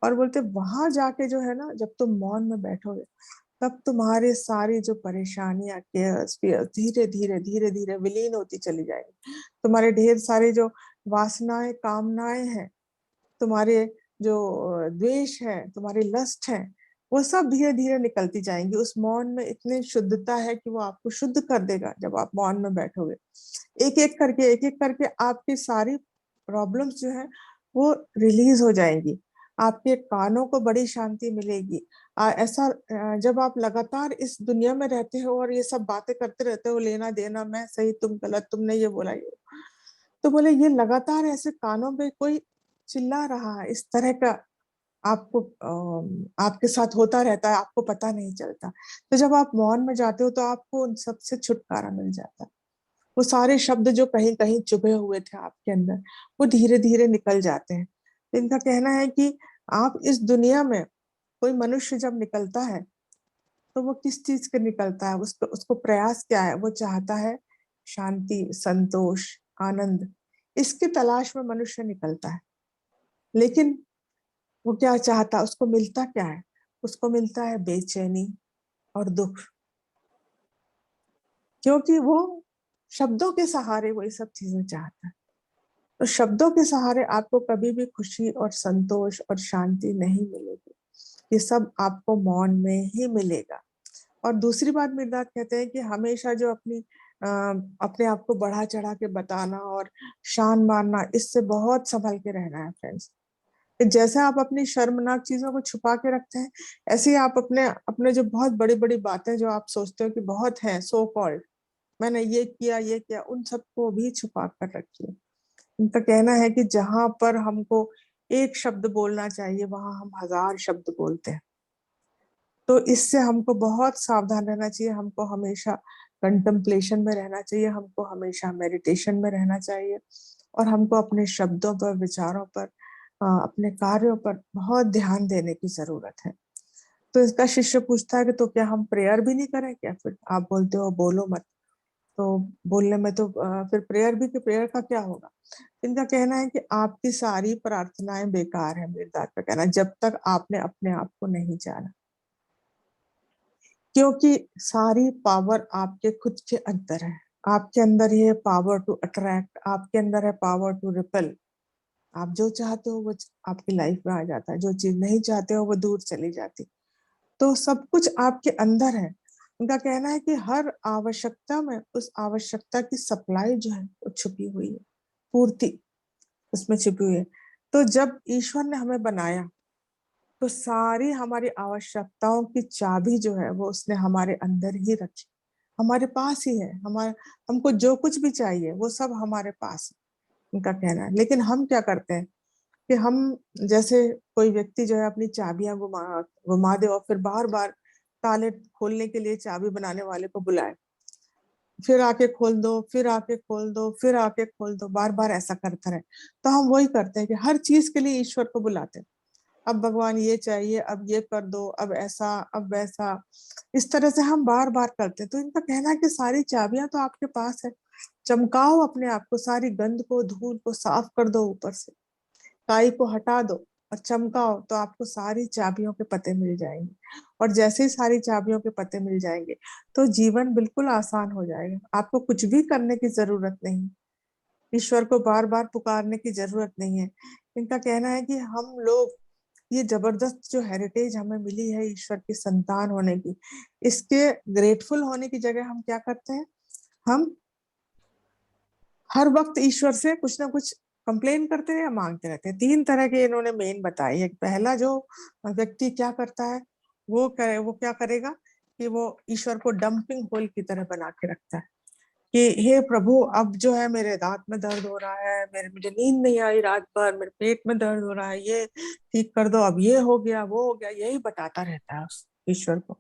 और बोलते वहां जाके जो है ना, जब तुम मौन में बैठोगे, तब तुम्हारे सारी जो परेशानियां, केयर्स, फियर्स धीरे धीरे धीरे धीरे विलीन होती चली जाएगी। तुम्हारे ढेर सारे जो वासनाएं, कामनाएं हैं, तुम्हारे जो द्वेष है, तुम्हारी लस्ट है, वो सब धीरे धीरे निकलती जाएंगी। उस मौन में इतनी शुद्धता है कि वो आपको शुद्ध कर देगा जब आप मौन में बैठोगे। एक एक करके आपकी सारी प्रॉब्लम्स जो है वो रिलीज हो जाएंगी। आपके कानों को बड़ी शांति मिलेगी। ऐसा जब आप लगातार इस दुनिया में रहते हो और ये सब बातें करते रहते हो, लेना देना, मैं सही तुम गलत, तुमने ये बोला, ये तो बोले, ये लगातार ऐसे कानों पे कोई चिल्ला रहा है, इस तरह का आपको आपके साथ होता रहता है, आपको पता नहीं चलता। तो जब आप मौन में जाते हो तो आपको उन सब से छुटकारा मिल जाता है। वो सारे शब्द जो कहीं कहीं चुभे हुए थे आपके अंदर, वो धीरे धीरे निकल जाते हैं। तो इनका कहना है कि आप इस दुनिया में, कोई मनुष्य जब निकलता है तो वो किस चीज के निकलता है, उसको उसको प्रयास क्या है? वो चाहता है शांति, संतोष, आनंद, इसकी तलाश में मनुष्य निकलता है। लेकिन वो क्या चाहता, उसको मिलता क्या है? उसको मिलता है बेचैनी और दुख, क्योंकि वो शब्दों के सहारे वो ये सब चीजें चाहता है। तो शब्दों के सहारे आपको कभी भी खुशी और संतोष और शांति नहीं मिलेगी। ये सब आपको मौन में ही मिलेगा। और दूसरी बात मिर्दाद कहते हैं कि हमेशा जो अपने आप को बढ़ा चढ़ा के बताना और शान मारना, इससे बहुत संभल के रहना है फ्रेंड्स। जैसे आप अपनी शर्मनाक चीजों को छुपा के रखते हैं, ऐसे ही आप अपने अपने जो बहुत बड़ी बड़ी बातें जो आप सोचते हो कि बहुत हैं, सो कॉल्ड, मैंने ये किया, उन सबको भी छुपा कर रखिए। उनका कहना है कि जहां पर हमको एक शब्द बोलना चाहिए, वहां हम 1000 शब्द बोलते हैं। तो इससे हमको बहुत सावधान रहना चाहिए। हमको हमेशा कंटेम्पलेशन में रहना चाहिए, हमको हमेशा मेडिटेशन में रहना चाहिए, और हमको अपने शब्दों पर, विचारों पर, अपने कार्यों पर बहुत ध्यान देने की जरूरत है। तो इसका शिष्य पूछता है कि तो क्या हम प्रेयर भी नहीं करें क्या? फिर आप बोलते हो बोलो मत, तो बोलने में तो फिर प्रेयर भी, कि प्रेयर का क्या होगा? इनका कहना है कि आपकी सारी प्रार्थनाएं बेकार है। मेरे दाद का कहना है, जब तक आपने अपने आप को नहीं जाना, क्योंकि सारी पावर आपके खुद के अंदर है। आपके अंदर ही है पावर टू अट्रैक्ट, आपके अंदर है पावर टू रिपेल। आप जो चाहते हो वो आपकी लाइफ में आ जाता है, जो चीज नहीं चाहते हो वो दूर चली जाती। तो सब कुछ आपके अंदर है। उनका कहना है कि हर आवश्यकता में उस आवश्यकता की सप्लाई जो है वो छुपी हुई है, पूर्ति उसमें छिपी हुई है। तो जब ईश्वर ने हमें बनाया तो सारी हमारी आवश्यकताओं की चाबी जो है वो उसने हमारे अंदर ही रखी, हमारे पास ही है। हमारे हमको जो कुछ भी चाहिए वो सब हमारे पास है, उनका कहना है। लेकिन हम क्या करते हैं कि हम, जैसे कोई व्यक्ति जो है अपनी चाबियां घुमा घुमा दे और फिर बार बार ताले खोलने के लिए चाबी बनाने वाले को बुलाए, फिर आके खोल दो, फिर आके खोल दो, फिर आके खोल दो, बार बार ऐसा करता रहे। तो हम वही करते हैं कि हर चीज के लिए ईश्वर को बुलाते हैं। अब भगवान ये चाहिए, अब ये कर दो, अब ऐसा, अब वैसा, इस तरह से हम बार बार करते हैं। तो इनका कहना है कि सारी चाबियां तो आपके पास है, चमकाओ अपने आप को, सारी गंद को, धूल को साफ कर दो, ऊपर से काई को हटा दो और चमकाओ, तो आपको सारी चाबियों के पते मिल जाएंगे। और जैसे ही सारी चाबियों के पते मिल जाएंगे तो जीवन बिल्कुल आसान हो जाएगा। आपको कुछ भी करने की जरूरत नहीं, ईश्वर को बार बार पुकारने की जरूरत नहीं है। इनका कहना है कि हम लोग ये जबरदस्त जो हेरिटेज हमें मिली है ईश्वर की संतान होने की, इसके ग्रेटफुल होने की जगह हम क्या करते हैं, हम हर वक्त ईश्वर से कुछ ना कुछ कंप्लेन करते हैं या मांगते रहते हैं। तीन तरह के इन्होंने मेन बताई है। पहला जो व्यक्ति क्या करता है, वो क्या करेगा कि वो ईश्वर को डंपिंग होल की तरह बना के रखता है कि हे प्रभु, अब जो है मेरे दांत में दर्द हो रहा है, मेरे मुझे नींद नहीं आई रात भर, मेरे पेट में दर्द हो रहा है, ये ठीक कर दो, अब ये हो गया, वो हो गया, यही बताता रहता है उस ईश्वर को।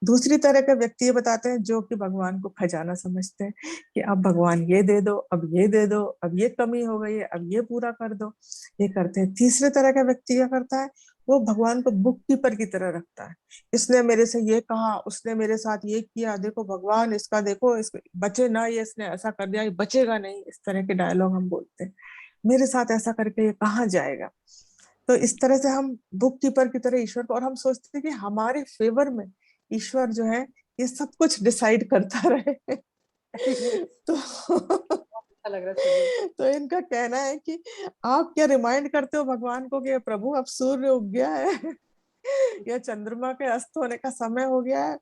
दूसरी तरह के व्यक्ति ये बताते हैं जो कि भगवान को खजाना समझते हैं कि अब भगवान ये दे दो, अब ये दे दो, अब ये कमी हो गई है, अब ये पूरा कर दो, ये करते हैं। तीसरे तरह का व्यक्ति क्या करता है, वो भगवान को बुक कीपर की तरह रखता है। इसने मेरे से ये कहा, उसने मेरे साथ ये किया, देखो भगवान इसका, देखो इसको बचे ना, ये इसने ऐसा कर दिया, ये बचेगा नहीं, इस तरह के डायलॉग हम बोलते हैं। मेरे साथ ऐसा करके ये कहाँ जाएगा। तो इस तरह से हम बुक कीपर की तरह ईश्वर को, और हम सोचते हैं कि हमारे फेवर में ईश्वर जो है ये सब कुछ डिसाइड करता रहे। तो अच्छा लग रहा है सुन तो इनका कहना है कि आप क्या रिमाइंड करते हो भगवान को कि प्रभु अब सूर्य उग गया है या चंद्रमा के अस्त होने का समय हो गया है,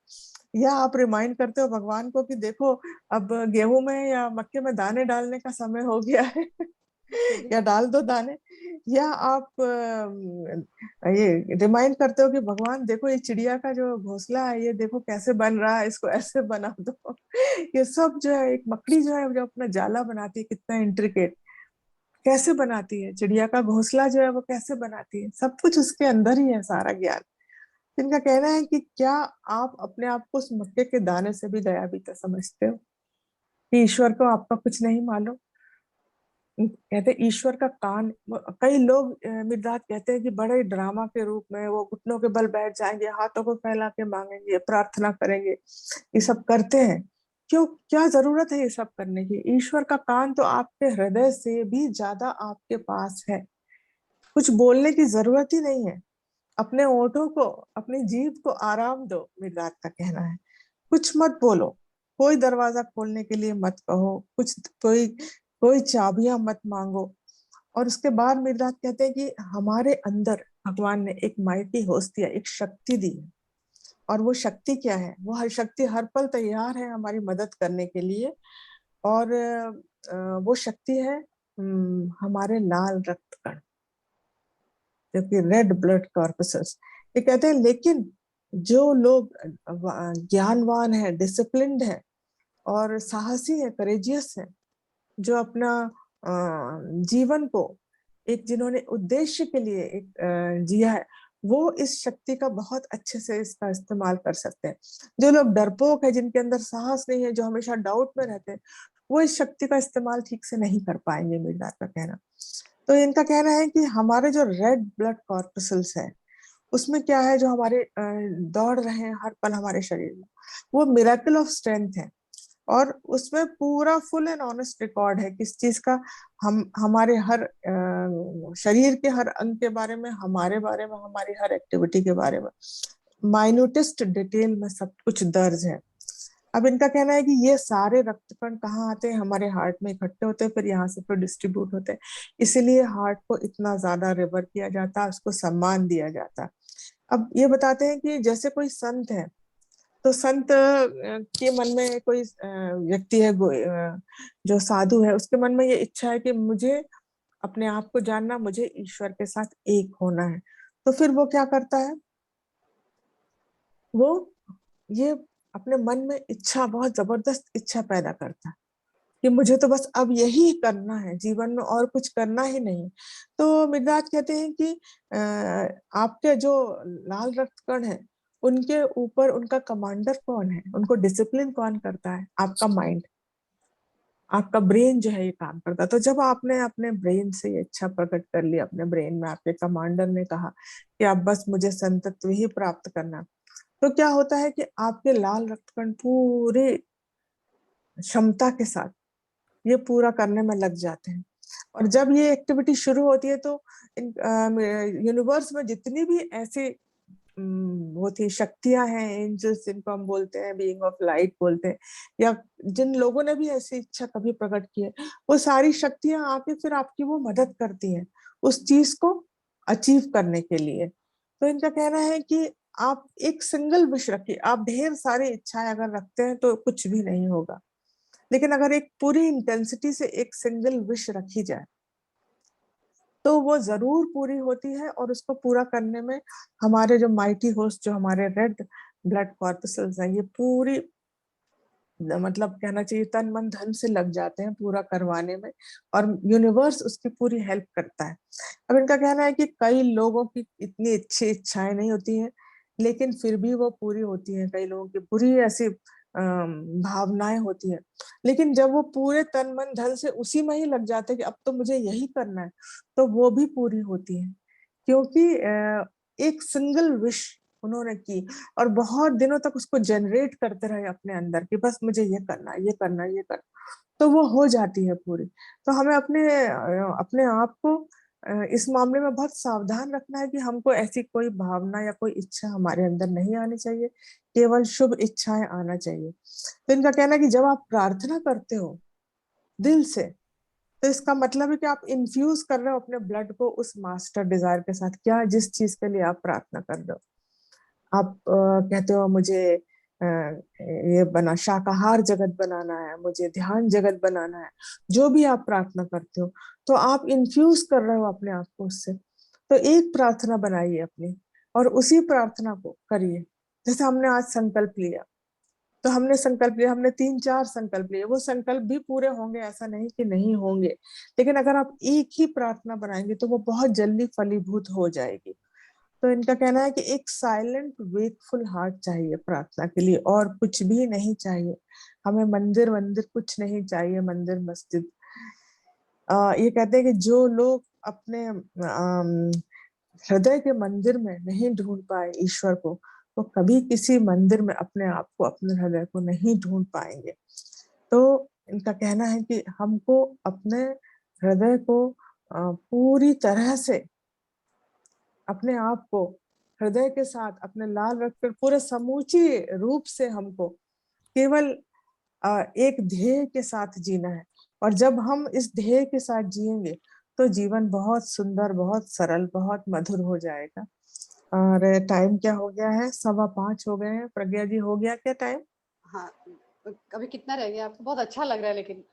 या आप रिमाइंड करते हो भगवान को कि देखो अब गेहूं में या मक्के में दाने डालने का समय हो गया है या डाल दो दाने, या आप ये रिमाइंड करते हो कि भगवान देखो ये चिड़िया का जो घोंसला है, ये देखो कैसे बन रहा है, इसको ऐसे बना दो। ये सब जो है, एक मकड़ी जो है जो अपना जाला बनाती है, कितना इंट्रिकेट कैसे बनाती है, चिड़िया का घोंसला जो है वो कैसे बनाती है, सब कुछ उसके अंदर ही है, सारा ज्ञान। इनका कहना है कि क्या आप अपने आप को उस मक्के के दाने से भी दया भी तो समझते हो कि ईश्वर को आपका कुछ नहीं मालूम। कहते हैं ईश्वर का कान, कई लोग मिर्जाद कहते हैं कि बड़े ड्रामा के रूप में वो घुटनों के बल बैठ जाएंगे, हाथों को फैला के मांगेंगे, प्रार्थना करेंगे, ये सब करते हैं। क्यों, क्या जरूरत है ये सब करने की। ईश्वर का कान तो आपके हृदय से भी ज्यादा आपके पास है, कुछ बोलने की जरूरत ही नहीं है। अपने ओठों को, अपनी जीभ को आराम दो, मिर्जाद का कहना है। कुछ मत बोलो, कोई दरवाजा खोलने के लिए मत कहो, कुछ कोई कोई चाबियां मत मांगो। और उसके बाद मिर्जाद कहते हैं कि हमारे अंदर भगवान ने एक माइटी होस्ट दिया, एक शक्ति दी है। और वो शक्ति क्या है, वो हर शक्ति हर पल तैयार है हमारी मदद करने के लिए। और वो शक्ति है हमारे लाल रक्त कण, जो कि रेड ब्लड कॉर्पसेस। ये कहते हैं लेकिन जो लोग ज्ञानवान है, डिसिप्लिन्ड है और साहसी है, करेजियस है, जो अपना जीवन को एक, जिन्होंने उद्देश्य के लिए एक जिया है, वो इस शक्ति का बहुत अच्छे से इसका इस्तेमाल कर सकते हैं। जो लोग डरपोक है, जिनके अंदर साहस नहीं है, जो हमेशा डाउट में रहते हैं, वो इस शक्ति का इस्तेमाल ठीक से नहीं कर पाएंगे, मिर्जा का कहना। तो इनका कहना है कि हमारे जो रेड ब्लड कॉर्पसल्स है, उसमें क्या है, जो हमारे दौड़ रहे हैं हर पल हमारे शरीर में, वो मिरेकल ऑफ स्ट्रेंथ है। और उसमें पूरा फुल एंड ऑनेस्ट रिकॉर्ड है किस चीज का, हम हमारे हर शरीर के हर अंग के बारे में, हमारे बारे में, हमारी हर एक्टिविटी के बारे में माइन्यूटेस्ट डिटेल में सब कुछ दर्ज है। अब इनका कहना है कि ये सारे रक्तकण कहाँ आते हैं, हमारे हार्ट में इकट्ठे होते हैं, फिर यहाँ से फिर डिस्ट्रीब्यूट होते हैं। इसीलिए हार्ट को इतना ज्यादा रिवर किया जाता है, उसको सम्मान दिया जाता है। अब ये बताते हैं कि जैसे कोई संत है तो संत के मन में कोई व्यक्ति है जो साधु है, उसके मन में ये इच्छा है कि मुझे अपने आप को जानना, मुझे ईश्वर के साथ एक होना है। तो फिर वो क्या करता है, वो ये अपने मन में इच्छा, बहुत जबरदस्त इच्छा पैदा करता है कि मुझे तो बस अब यही करना है जीवन में, और कुछ करना ही नहीं। तो मिर्जाज कहते हैं कि आपके जो लाल रक्त कण है, उनके ऊपर उनका कमांडर कौन है, उनको डिसिप्लिन कौन करता है? आपका माइंड, आपका ब्रेन जो है ये काम करता है। तो जब आपने अपने ब्रेन से ये इच्छा प्रकट कर ली, अपने ब्रेन में आपके कमांडर ने कहा कि अब बस मुझे संतत्व ही प्राप्त करना, तो क्या होता है कि आपके लाल रक्तकण पूरे क्षमता के साथ ये पूरा करने में लग जाते हैं। और जब ये एक्टिविटी शुरू होती है तो यूनिवर्स में जितनी भी ऐसी वो थी शक्तियां हैं, एंजल्स जिनको हम बोलते हैं, बीइंग ऑफ लाइट बोलते हैं, या जिन लोगों ने भी ऐसी इच्छा कभी प्रकट की है, वो सारी शक्तियां आके फिर आपकी वो मदद करती हैं उस चीज को अचीव करने के लिए। तो इनका कहना है कि आप एक सिंगल विश रखिए। आप ढेर सारी इच्छाएं अगर रखते हैं तो कुछ भी नहीं होगा, लेकिन अगर एक पूरी इंटेंसिटी से एक सिंगल विश रखी जाए तो वो जरूर पूरी होती है। और उसको पूरा करने में हमारे जो माइटी होस्ट, जो हमारे रेड ब्लड कॉर्पसल्स हैं, ये पूरी मतलब कहना चाहिए तन मन धन से लग जाते हैं पूरा करवाने में, और यूनिवर्स उसकी पूरी हेल्प करता है। अब इनका कहना है कि कई लोगों की इतनी अच्छी इच्छाएं नहीं होती हैं, लेकिन फिर भी वो पूरी होती हैं। कई लोगों की बुरी ऐसी भावनाएं होती हैं, लेकिन जब वो पूरे तन मन धन से उसी में ही लग जाते हैं कि अब तो मुझे यही करना है, तो वो भी पूरी होती है। क्योंकि एक सिंगल विश उन्होंने की और बहुत दिनों तक उसको जनरेट करते रहे अपने अंदर कि बस मुझे ये करना है, ये करना है, ये करना, तो वो हो जाती है पूरी। तो हमें अपने अपने आप को इस मामले में बहुत सावधान रखना है कि हमको ऐसी कोई भावना या कोई इच्छा हमारे अंदर नहीं आनी चाहिए, केवल शुभ इच्छाएं आना चाहिए। तो इनका कहना है कि जब आप प्रार्थना करते हो दिल से, तो इसका मतलब है कि आप इन्फ्यूज कर रहे हो अपने ब्लड को उस मास्टर डिजायर के साथ, क्या जिस चीज के लिए आप प्रार्थना कर रहे हो। आप कहते हो मुझे ये बना शाकाहार जगत बनाना है, मुझे ध्यान जगत बनाना है, जो भी आप प्रार्थना करते हो, तो आप इन्फ्यूज कर रहे हो अपने आप को उससे। तो एक प्रार्थना बनाइए अपनी और उसी प्रार्थना को करिए। जैसे हमने आज संकल्प लिया, तो हमने संकल्प लिया, हमने 3-4 संकल्प लिए, वो संकल्प भी पूरे होंगे ऐसा नहीं कि नहीं होंगे, लेकिन अगर आप एक ही प्रार्थना बनाएंगे तो वो बहुत जल्दी फलीभूत हो जाएगी। तो इनका कहना है कि एक साइलेंट वेकफुल हार्ट चाहिए प्रार्थना के लिए, और कुछ भी नहीं चाहिए। हमें मंदिर वंदिर कुछ नहीं चाहिए, मंदिर मस्जिद। ये कहते हैं कि जो लोग अपने हृदय के मंदिर में नहीं ढूंढ पाए ईश्वर को, वो कभी किसी मंदिर में अपने आप को, अपने हृदय को नहीं ढूंढ पाएंगे। तो इनका कहना है कि हमको अपने हृदय को पूरी तरह से, अपने आप को हृदय के साथ, अपने लाल रखकर पूरे समूची रूप से हमको केवल एक ध्येय के साथ जीना है। और जब हम इस ध्येय के साथ जिएंगे तो जीवन बहुत सुंदर, बहुत सरल, बहुत मधुर हो जाएगा। और टाइम क्या हो गया है? 5:15 हो गए हैं। प्रज्ञा जी, हो गया क्या टाइम? हाँ, अभी कितना रह गया आपको? बहुत अच्छा लग रहा है लेकिन।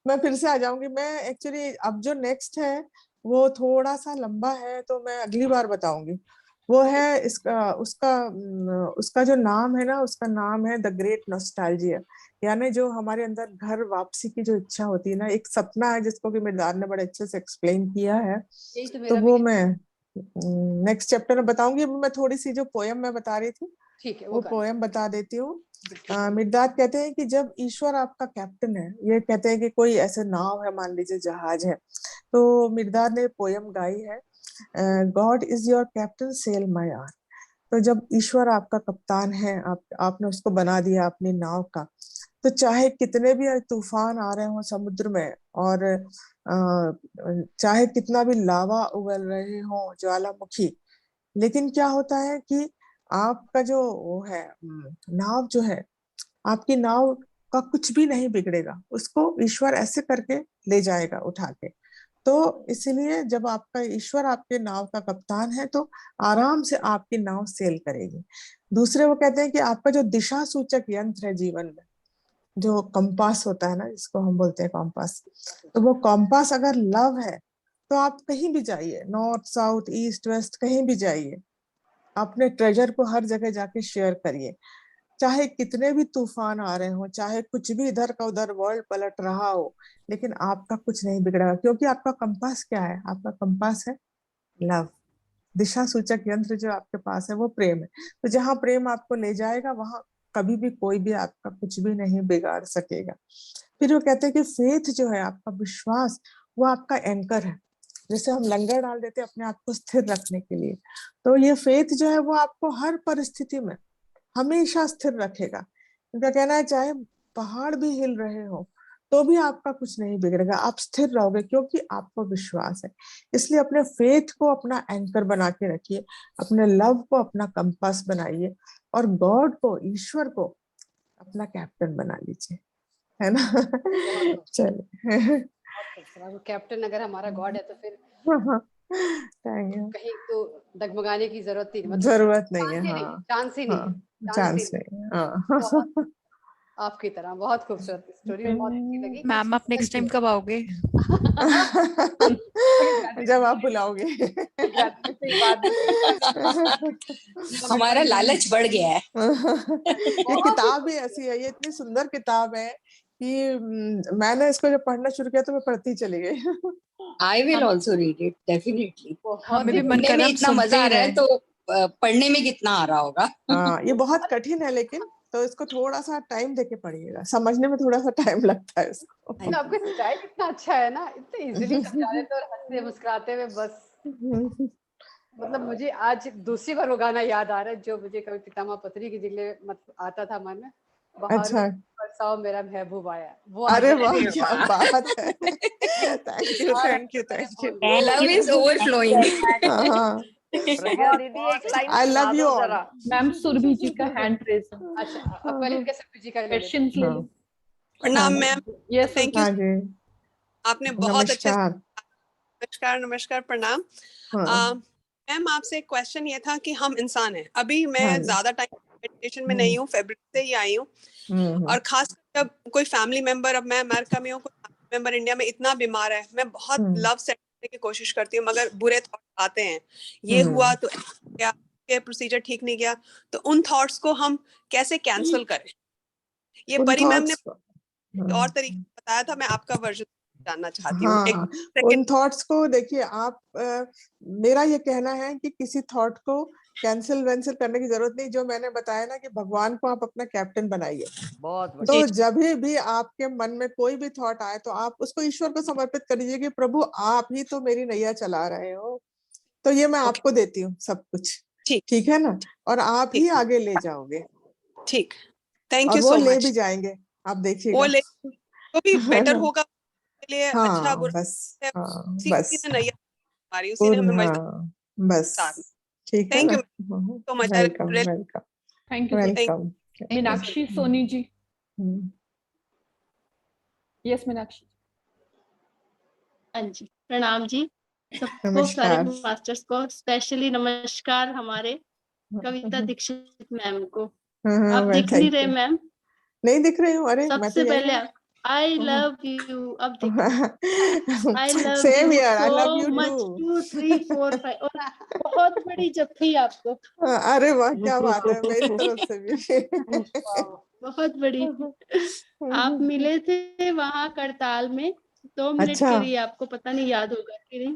मैं फिर से आ जाऊंगी। मैं एक्चुअली अब जो नेक्स्ट है वो थोड़ा सा लंबा है, तो मैं अगली बार बताऊंगी। वो है इसका उसका उसका जो नाम है ना, उसका नाम है द ग्रेट नॉस्टैल्जिया। यानी जो हमारे अंदर घर वापसी की जो इच्छा होती है ना, एक सपना है जिसको कि मिर्दार ने बड़े अच्छे से एक्सप्लेन किया है। यही तो तो मेरा भी वो है। मैं नेक्स्ट चैप्टर में बताऊंगी। मैं थोड़ी सी जो पोयम मैं बता रही थी ठीक है, वो कर पोयम बता देती हूँ। बिल्कुल। मिर्दाद कहते हैं कि जब ईश्वर आपका कैप्टन है, ये कहते हैं कि कोई ऐसे नाव है, मान लीजिए जहाज है, तो मिर्दाद ने पोयम गाई है, God is your captain sail my oar. तो जब ईश्वर आपका कप्तान है, आपने उसको बना दिया अपनी नाव का, तो चाहे कितने भी तूफान आ रहे हो समुद्र में, और चाहे कितना भी लावा उगल रहे हो, ज्वालामुखी, लेकिन क्या होता है कि आपका जो वो है नाव जो है, आपकी नाव का कुछ भी नहीं बिगड़ेगा, उसको ईश्वर ऐसे करके ले जाएगा उठा के। तो इसीलिए जब आपका ईश्वर आपके नाव का कप्तान है तो आराम से आपकी नाव सेल करेगी। दूसरे वो कहते हैं कि आपका जो दिशा सूचक यंत्र है जीवन में, जो कंपास होता है ना, जिसको हम बोलते हैं कॉम्पास, तो वो कॉम्पास अगर लव है तो आप कहीं भी जाइए, नॉर्थ साउथ ईस्ट वेस्ट कहीं भी जाइए, अपने ट्रेजर को हर जगह जाके शेयर करिए। चाहे कितने भी तूफान आ रहे हो, चाहे कुछ भी इधर का उधर वर्ल्ड पलट रहा हो, लेकिन आपका कुछ नहीं बिगड़ेगा, क्योंकि आपका कंपास क्या है? आपका कंपास है लव। दिशा सूचक यंत्र जो आपके पास है वो प्रेम है। तो जहां प्रेम आपको ले जाएगा वहां कभी भी कोई भी आपका कुछ भी नहीं बिगाड़ सकेगा। फिर वो कहते हैं कि फेथ जो है, आपका विश्वास, वो आपका एंकर है। जैसे हम लंगर डाल देते हैं अपने आप को स्थिर रखने के लिए, तो ये फेथ जो है वो आपको हर परिस्थिति में हमेशा स्थिर रखेगा। उनका कहना है चाहे पहाड़ भी हिल रहे हो तो भी आपका कुछ नहीं बिगड़ेगा, आप स्थिर रहोगे क्योंकि आपको विश्वास है। इसलिए अपने फेथ को अपना एंकर बना के रखिए, अपने लव को अपना कंपास बनाइए, और गॉड को, ईश्वर को अपना कैप्टन बना लीजिए, है ना। चलिए। कैप्टन अगर हमारा गॉड है तो फिर थैंक यू। कहीं तो डगमगाने की जरूरत ही नहीं, मतलब जरूरत नहीं है, हाँ चांस ही नहीं है, हाँ, चांस ही चांस नहीं। नहीं है, हाँ। बहुत आपकी तरह बहुत खूबसूरत स्टोरी, बहुत अच्छी लगी। मैम आप नेक्स्ट टाइम कब आओगे? जब आप बुलाओगे। सही बात है। हमारा लालच बढ़ गया है। ये किताब ही ऐसी है, ये इतनी सुंदर किताब है कि मैंने इसको जब पढ़ना शुरू किया तो मैं पढ़ती चली गई। I will also read it definitely. हमें भी मन सुनने कर में रहा है, हम इतना सुनते मजा ही आ रहा है रहे। तो पढ़ने में कितना आ रहा होगा। हाँ, ये बहुत कठिन है, लेकिन तो इसको थोड़ा सा टाइम देके पढ़िएगा, समझने में थोड़ा सा टाइम लगता है इसको। आपका स्टाइल इतना अच्छा है ना, इतने इजीली समझा देते और हंसते मुस्कुराते हुए बस। मतलब मुझे आज दूसरी बार वो गाना याद आ रहा है जो मुझे कभी पितामह पत्री की जिले मतलब आता था मन में, बहारों अच्छा, बरसाओ मेरा महबूब आया, वो अरे आज वाह, अरे क्या वाह। बात है। Thank you, thank you, thank you. Love is overflowing. हाँ, प्रज्ञा दीदी एक लाइन आई सुना लव यू दो ऑल। जरा। मैम सुरभि जी का हैंड रेज अच्छा अब पहले इनके सब्जी जी का ले लेते हैं। क्वेश्चन ले लो। प्रणाम मैम। Yes thank you. हाँ जी, आपने बहुत अच्छे से, नमस्कार। नमस्कार नमस्कार प्रणाम। हाँ मैम आपसे एक क्वेश्चन ये था कि हम इंसान हैं, अभी मैं हाँ जी। ज्यादा टाइम मेडिटेशन में नहीं हूँ, फरवरी से ही आई हूँ, और खास जब कोई फैमिली मेंबर, अब मैं अमेरिका में हूँ, कोई फैमिली मेंबर इंडिया में इतना बीमार है, मैं बहुत लव सेट करने की कोशिश करती हूँ, मगर बुरे थॉट आते हैं, ये हुआ तो क्या, ये प्रोसीजर ठीक नहीं गया, तो उन थॉट्स को हम कैसे कैंसिल करें? ये उन परी मैम ने थॉट्स, और तरीके बताया था, मैं आपका वर्जन जानना चाहती हूँ। एक हाँ, उन सेकंड। थॉट्स को देखिए आप, मेरा ये कहना है कि किसी थॉट को कैंसिल वैंसिल करने की जरूरत नहीं। जो मैंने बताया ना कि भगवान को आप अपना कैप्टन बनाइए, बहुत तो बढ़िया। जब भी आपके मन में कोई भी थॉट आए तो आप उसको ईश्वर को समर्पित कर दीजिए कि प्रभु आप ही तो मेरी नैया चला रहे हो, तो ये मैं आपको देती हूँ सब कुछ, ठीक ठीक है ना, और आप ही ठीक आगे ले जाओगे, ठीक। थैंक और यू वो सो ले मच। भी जाएंगे, आप वो देखिएगा। ले तो भी है बेटर ना? होगा के लिए, अच्छा हाँ बुरा बस, है, हाँ उसी बस, ने नैया हमारी, उसी ने हमें मजदूर हाँ बस, उतारना। ठीक है थैंक ना। You so much. Welcome, welcome, thank you so thank welcome. Meenakshi Soni ji. Yes Meenakshi. हाँ जी, प्रणाम जी सबको, सारे नमस्कार। मास्टर्स को स्पेशली नमस्कार, हमारे कविता दीक्षित मैम को। हाँ, आप मैं दिख नहीं थैंक रहे यू। मैम, नहीं दिख रही हूँ, अरे मैं तो सबसे यही पहले हूँ। आई लव यू, अब दिख रहे, I love same you here, I so love you much, too. 2 3 4 5, और बहुत बड़ी जफ्फी आपको, अरे वाह, क्या बात है, मेरी तरफ से भी। बहुत बड़ी। आप मिले थे वहां करताल में 2 मिनट अच्छा, के लिए, आपको पता नहीं याद होगा कि नहीं,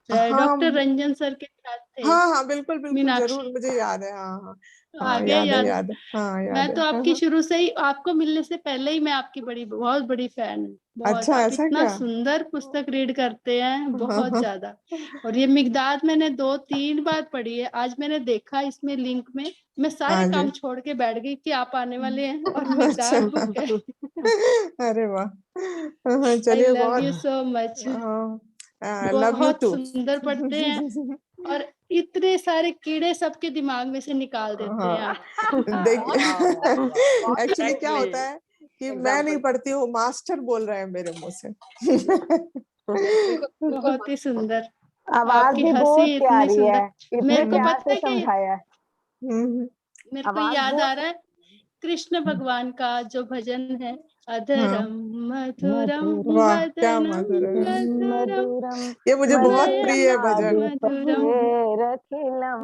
हाँ डॉक्टर रंजन सर के साथ थे। हाँ हाँ, बिल्कुल बिल्कुल, जरूर मीनाक्षी मुझे याद है, हाँ हाँ आ हाँ, गया याद है, याद। याद है, हाँ याद मैं है, तो हाँ, आपकी हाँ। शुरू से ही, आपको मिलने से पहले ही मैं आपकी बहुत बड़ी फैन हूँ। बहुत, अच्छा, आप ऐसा इतना क्या? सुंदर पुस्तक रीड करते हैं, हाँ बहुत हाँ। ज्यादा। और ये मिगदाद मैंने 2 3 बार पढ़ी है, आज मैंने देखा इसमें लिंक में, मैं सारे हाँ जी। काम छोड़ के बैठ गई कि आप आने वाले हैं और अच्छा। मिगदाद बुक है। अरे वाह, हाँ, आई चलिए लव यू बहुत, सो मच, लव यू बहुत टू। सुंदर पढ़ते हैं, और इतने सारे कीड़े सबके दिमाग में से निकाल देते हैं हाँ, आप। देखिए एक्चुअली क्या Exactly. होता है कि मैं नहीं Example. पढ़ती हूँ, मास्टर बोल रहे हैं मेरे मुंह से। बिल्कुल बहुत ही सुंदर। आवाज आपकी भी हंसी बहुत इतनी प्यारी सुंदर। है, इतने मेरे को प्यार पता से है क्या, समझाया। मेरे को आवाज याद आ बहुत रहा है कृष्ण भगवान का जो भजन है, हाँ अधरम मधुरम मधुरम वाह क्या वदनम मधुर है। मधुरम मधुरम ये मुझे बहुत प्रिय है भजन। मधुरम। मधुरम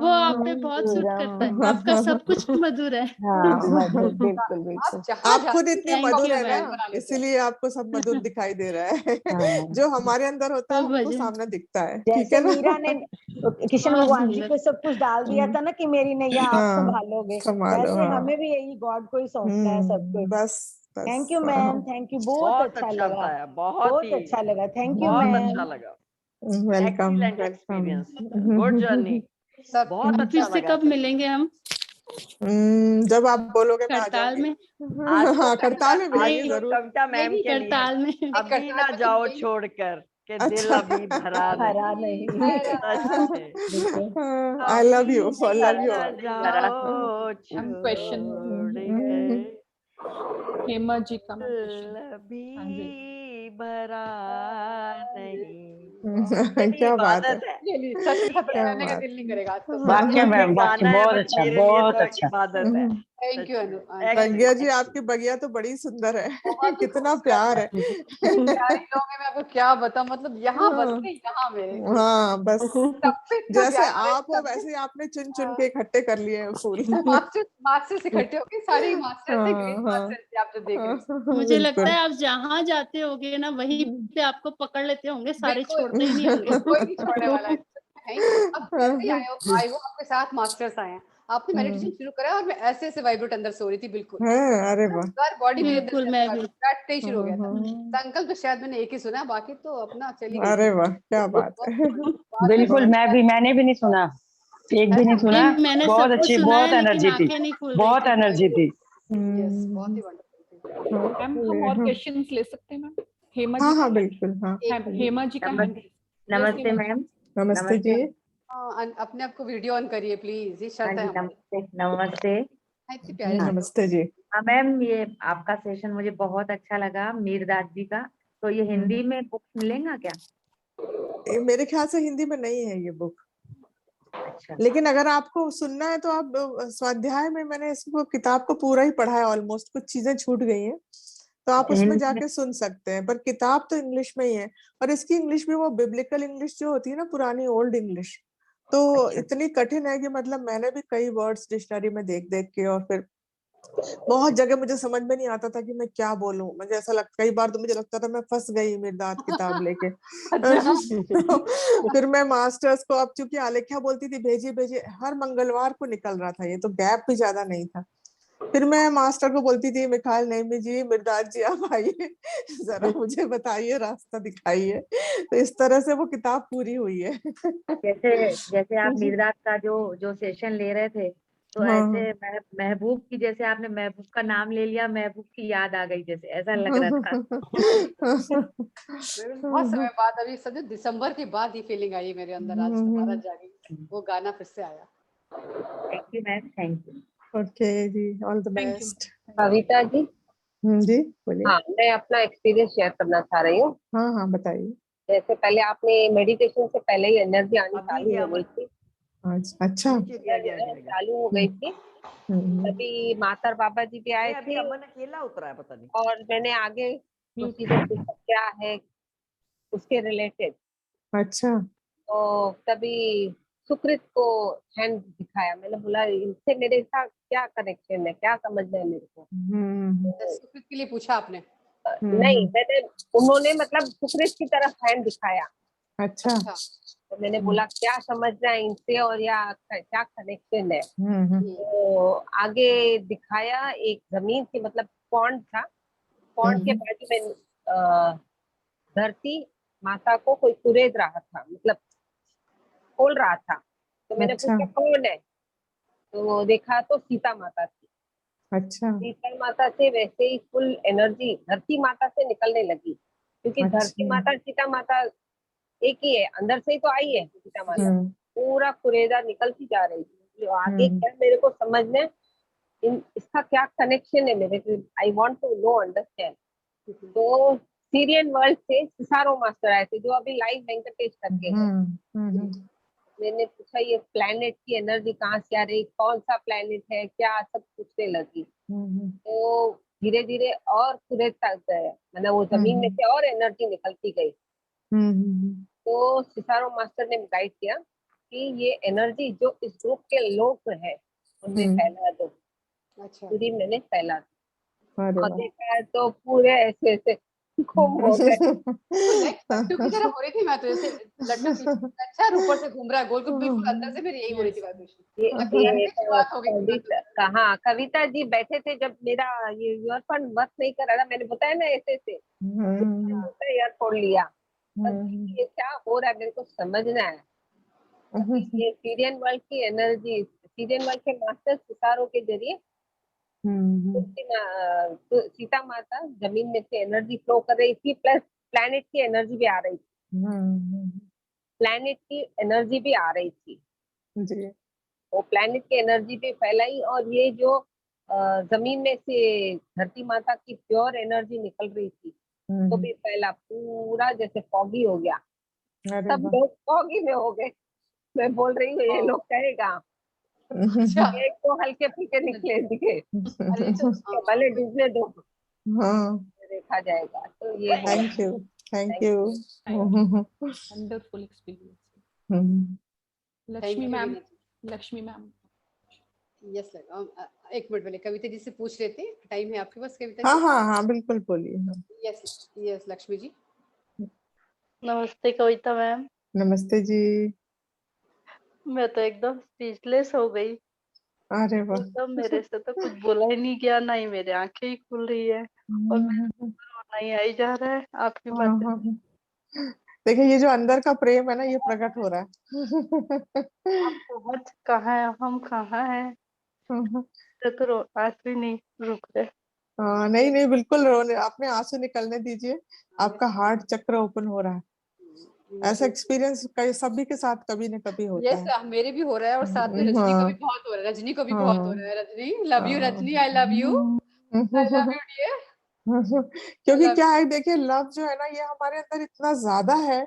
वो आप पे बहुत सूट करता है, आपका सब कुछ मधुर है। हाँ मधुर, बिल्कुल आप बिल्कुल। जहाँ आप खुद जाते इतने Thank मधुर you, है ना, ma'am. बना लेते हैं। इसीलिए आपको सब मधुर दिखाई दे रहा है। हाँ। जो हमारे अंदर होता है तो हमको भजन सामने दिखता है, ठीक जैसे है ना। मीरा ने कृष्ण बहुत भगवान जी सुंदर। पे सब कुछ डाल दिया था ना कि मेरी नैया आप हाँ संभालोगे, संभालो, वैसे हाँ। हमें भी यही गॉड को ही सौंपना है सब कुछ। बस बस थैंक यू हाँ। मैम, थैंक यू, बहुत बहुत अच्छा अच्छा लगा, बताया, बहुत बहुत ही अच्छा लगा, थैंक यू बहुत मैम। अच्छा लगा। Welcome excellent experience, good journey, सब बहुत फिर अच्छा से लगा। कब मिलेंगे हम? जब आप बोलोगे मैं आ करताल जाऊंगी। में? आज तो हाँ कविता, करताल में आज मिलेंगे तो जरूर। कविता मैम यही के लिए करताल में। अभी करताल ना में तो जाओ यही- छोड़कर के दिल अच्छा। अभी भरा हरा नहीं, नहीं। सच में बिल्कुल। आई लव यू, अभी लव यू ना ऑल। जाओ क्वेश्चन छोड़ हम्म, के हेमा जी का मैम क्वेश्चन। दिल हाँ जी। अभी भरा नहीं। मेरी क्या बात है, इबादत है, ये सच में क्या रहने का बात। दिल नहीं करेगा आज तो। बाकियों के मैम, वाक्य गाना है, बहुत बट अच्छा, मेरे लिए बहुत तो अच्छा। इबादत है। थैंक सच यू में अनु। प्रज्ञा जी excellent। आपकी बगिया तो बड़ी सुंदर है। बहुत ही कितना खूबसूरत प्यार है। प्यारे लोग हैं, मैं आपको क्या बताऊं, मतलब यहाँ बसते यहाँ मेरे हाँ बस सब पे इतना जैसे प्यार और आप हो सब पे- वैसे ही आपने चुन चुन हाँ, के इकट्ठे कर लिए हैं फूल। मास्टर मास्टर्स इकट्ठे हो गए, सारी मास्टर्स थे, ग्रीन हाँ मास्टर्स थे, आप जो देख रहे हो। हाँ मुझे लगता बिल्कुल। है आप जहाँ जाते होगे ना वहीं पे आपको पकड़ लेते होंगे, सारे बिल्कुल छोड़ते ही नहीं होंगे। कोई नहीं छोड़ने वाला है, है ही। अब कैसे आए हो आपके साथ मास्टर्स आए हैं, आपने मेडिटेशन शुरू करा और मैं ऐसे ऐसे वाइब्रेट अंदर सो रही थी बिल्कुल, हाँ अरे वाह। हर बॉडी मेरे अंदर बिल्कुल, से मैं भी। बैठते ही शुरू हो गया था। संकल्प तो शायद मैंने एक ही सुना, बाकी तो अपना चली गई अरे थी। वाह क्या बात बहुत है। बाद में बिल्कुल, मैंने भी नहीं सुना, एक भी नहीं सुना। नहीं, मैंने बहुत सब कुछ अच्छी, सुना बहुत है लेकिन एनर्जी थी, आंखें नहीं खुल रही बहुत थी। एनर्जी थी। यस बहुत ही वंडरफुल थी। मैम हम और क्वेश्चंस ले सकते हैं मैम? हेमा हाँ जी हाँ का, बिल्कुल हाँ। हेमा जी का हैंड। नमस्ते मैम। नमस्ते जी। अपने आप को वीडियो ऑन करिए प्लीज, ये हाँ शर्त है जी, हमारी। नमस्ते नमस्ते। इतनी प्यारी सी लोग। नमस्ते जी। हाँ मैम, ये आपका सेशन मुझे बहुत अच्छा लगा, मीरदास जी का। तो ये हिंदी में बुक मिलेगा क्या? मेरे ख्याल से हिंदी में नहीं है ये बुक, अच्छा लेकिन अगर आपको सुनना है तो आप स्वाध्याय में मैंने इसको किताब को पूरा ही पढ़ा है ऑलमोस्ट, कुछ चीजें छूट गई हैं तो आप उसमें हिंदी में। जाके सुन सकते हैं, पर किताब तो इंग्लिश में ही है। और इसकी इंग्लिश भी वो बिब्लिकल इंग्लिश जो होती है ना, पुरानी ओल्ड इंग्लिश, तो अच्छा इतनी कठिन है कि मतलब मैंने भी कई वर्ड्स डिक्शनरी में देख देख के, और फिर बहुत जगह मुझे समझ में नहीं आता था कि मैं क्या बोलूं। मुझे ऐसा लगता, कई बार तो मुझे लगता था मैं फंस गई मिर्दात किताब लेके। अच्छा तो फिर मैं मास्टर्स को, अब चूंकि आलेख्या बोलती थी भेजिए भेजिए, हर मंगलवार को निकल रहा था ये, तो गैप भी ज्यादा नहीं था। फिर मैं मास्टर को बोलती थी मिखाइल नेमी जी, मिर्दात जी आप आइए, जरा मुझे बताइए, रास्ता दिखाइए। तो इस तरह से वो किताब पूरी हुई है। जैसे जैसे आप मीरदास का जो जो सेशन ले रहे थे, तो हाँ ऐसे महबूब की, जैसे आपने महबूब का नाम ले लिया, महबूब की याद आ गई, जैसे ऐसा लग रहा था। बहुत समय बाद, अभी सच दिसंबर के बाद ही फीलिंग आई मेरे अंदर, आज दोबारा जागी, वो गाना फिर से आया। Thank you ma'am, thank you. Okay जी, all the thank you. Best. Kavita ji, जी बोलिए। हाँ मैं अपना एक्सपीरियंस शेयर करना चाह रही हूँ। हाँ हाँ बताइए। जैसे पहले आपने मेडिटेशन से पहले ही एनर्जी आनी अभी चालू गया हो गई मत, थी, अच्छा। नीचे गया गया जाएगा। चालू हो गई थी। हम्म, तभी मातर बाबा जी भी आए नहीं, अभी थे अमन अकेला उतरा है, पता नहीं। और मैंने आगे भी चीजें पूछा क्या है उसके रिलेटेड। अच्छा। तो तभी सुकृत को हैंड दिखाया, मैंने बोला इनसे मेरे साथ क्या कनेक्शन है, क्या समझना है मेरे को। सुकृत के लिए पूछा आपने? नहीं, मैंने, उन्होंने मतलब सुकृत की तरफ हैंड दिखाया। अच्छा। तो मैंने बोला क्या समझना है इनसे और या क्या कनेक्शन है। तो आगे दिखाया, एक जमीन थी, मतलब पॉन्ड था, पॉन्ड के बाजू में धरती माता को कोई कुरेद रहा था, मतलब खोल रहा था। तो मैंने अच्छा। पूछा कौन है, तो देखा तो सीता माता थी। अच्छा। सीता माता से वैसे ही फुल एनर्जी धरती माता से निकलने लगी, क्योंकि धरती अच्छा। माता सीता माता एक ही है, अंदर से ही तो आई है सीता माता। पूरा कुरेदा निकलती जा रही थी। तो आगे क्या मेरे को समझने, इसका क्या कनेक्शन है मेरे को, I want to know, understand. तो सीरियन वर्ल्ड से सिसारो मास्टर आए थे जो अभी लाइव वेंकटेश करके है। मैंने पूछा ये प्लैनेट की एनर्जी कहाँ से आ रही, कौन सा प्लैनेट है क्या, सब पूछने लगी। तो धीरे धीरे और पूरे तक गए, मतलब वो जमीन में से और एनर्जी निकलती गई। तो सिसारो मास्टर ने गाइड किया कि ये एनर्जी जो इस ग्रुप के लोग है उनमें फैला दो। अच्छा पूरी मैंने फैला दी और देखा है तो पूरे ऐसे ऐसे घूम हो गए। लड्डू की तरह हो रही थी मैं तो, जैसे लड्डू अच्छा ऊपर से घूम रहा है गोल, बिल्कुल अंदर से मेरी यही हो रही थी बात। हाँ कविता जी बैठे थे जब मेरा ये ईयरफोन वर्क नहीं कर रहा था, मैंने बताया ना ऐसे ऐसे ईयरफोन लिया, ये क्या हो रहा है मेरे को समझना है। ये सीरियन वर्ल्ड की एनर्जी, सीरियन वर्ल्ड के मास्टर सितारों के जरिए सीता माता जमीन में से एनर्जी फ्लो कर रही थी, प्लस प्लैनेट की एनर्जी भी आ रही थी। प्लैनेट की एनर्जी भी आ रही थी जी। वो प्लैनेट की एनर्जी भी फैलाई और ये जो जमीन में से धरती माता की प्योर एनर्जी निकल रही थी तो भी फैला, पूरा जैसे फॉगी हो गया, सब लोग फॉगी में हो गए। मैं बोल रही हूँ ये लोग कहेगा एक तो हल्के फुल्के निकले दिखे, भले डूबने दो, देखा जाएगा। तो ये thank you wonderful experience. Lakshmi ma'am yes एक मिनट पहले कविता जी से पूछ लेते हैं, टाइम है आपके पास कविता जी? हाँ बिल्कुल बोलिए। यस लक्ष्मी जी। नमस्ते कविता मैम। नमस्ते जी। मैं तो एकदम स्पीचलेस हो गई। अरे वाह, एकदम मेरे से तो कुछ बोला ही नहीं गया, ना ही मेरे आंखें ही खुल रही है और रोना ही आई जा रहा है आपकी बातें। देखिए ये जो अंदर का प्रेम है ना ये प्रकट हो रहा है। आप बहुत कहाँ है, हम कहाँ है, तो आंसू नहीं रुक रहे। नहीं बिल्कुल रोने, आपने आंसू निकलने दीजिए, आपका हार्ट चक्र ओपन हो रहा है। ऐसा एक्सपीरियंस कई सभी के साथ कभी न कभी होता है। यस मेरे भी हो रहा है और साथ में रजनी को भी बहुत हो रहा है, रजनी को भी बहुत हो रहा है। Rajni love you, Rajni I love you, I love you dear. क्योंकि क्या है देखिए लव जो है ना ये हमारे अंदर इतना ज्यादा है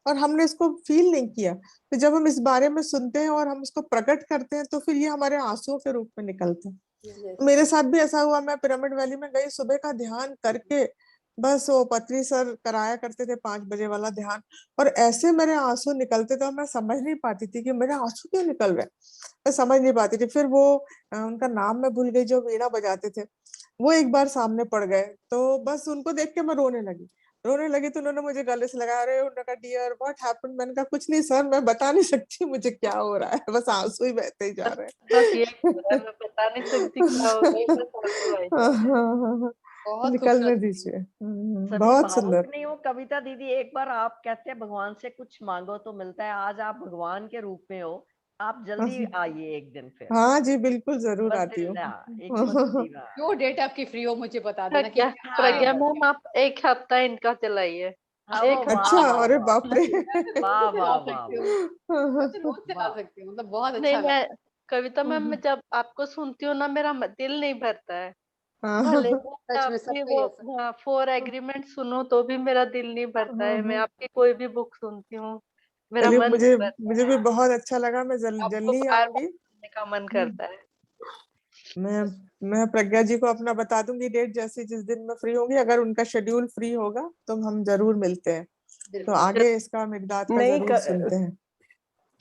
और हमने इसको फील नहीं किया, तो जब हम इस बारे में सुनते हैं और हम इसको प्रकट करते हैं तो फिर ये हमारे आंसुओं के रूप में निकलते हैं। मेरे साथ भी ऐसा हुआ, मैं पिरामिड वैली में गई सुबह का ध्यान करके, बस वो पत्री सर कराया करते थे 5 बजे वाला ध्यान, और ऐसे मेरे आंसू निकलते थे और मैं समझ नहीं पाती थी कि मेरे आंसू क्यों निकल रहे, मैं समझ नहीं पाती थी। फिर वो उनका नाम मैं भूल गई जो वीणा बजाते थे, वो एक बार सामने पड़ गए तो बस उनको देख के मैं रोने लगी तो उन्होंने मुझे गले से लगाया, अरे उन्होंने कहा डियर व्हाट हैपेंड, मैंने कहा कुछ नहीं सर, मैं बता नहीं सकती मुझे क्या हो रहा है, बस आंसू ही बहते ही जा रहे हैं। बस ये मैं बता नहीं सकती क्या हो रहा है, बस आंसू आ जा रहे हैं। निकलने दीजिए। बहुत सुंदर। नहीं हो कविता दीदी, एक बार आप कहते हैं भगवान से कुछ मांगो तो मिलता है, आज आप भगवान के रूप में हो, आप जल्दी आइए एक दिन फिर। हाँ जी बिल्कुल जरूर आती हूँ। जो डेट आपकी फ्री हो मुझे बता देना। प्रज्ञा मैम आप एक हफ्ता इनका चलाइए। अच्छा, अरे बाप रे, वाह वाह वाह, मतलब बहुत अच्छा। नहीं मैं कविता मैम मैं जब आपको सुनती हूँ ना मेरा दिल नहीं भरता है, भले आपकी वो 4 एग्रीमेंट सुनो तो भी मेरा दिल नहीं भरता है। मैं आपकी कोई भी बुक सुनती हूँ मेरा मन मुझे भी बहुत अच्छा लगा, मैं जल्दी आऊंगी, का मन करता है। मैं प्रज्ञा जी को अपना बता दूंगी डेट, जैसे जिस दिन मैं फ्री होंगी, अगर उनका शेड्यूल फ्री होगा तो हम जरूर मिलते हैं। तो आगे इसका मिकदाद का जरूर सुनते हैं।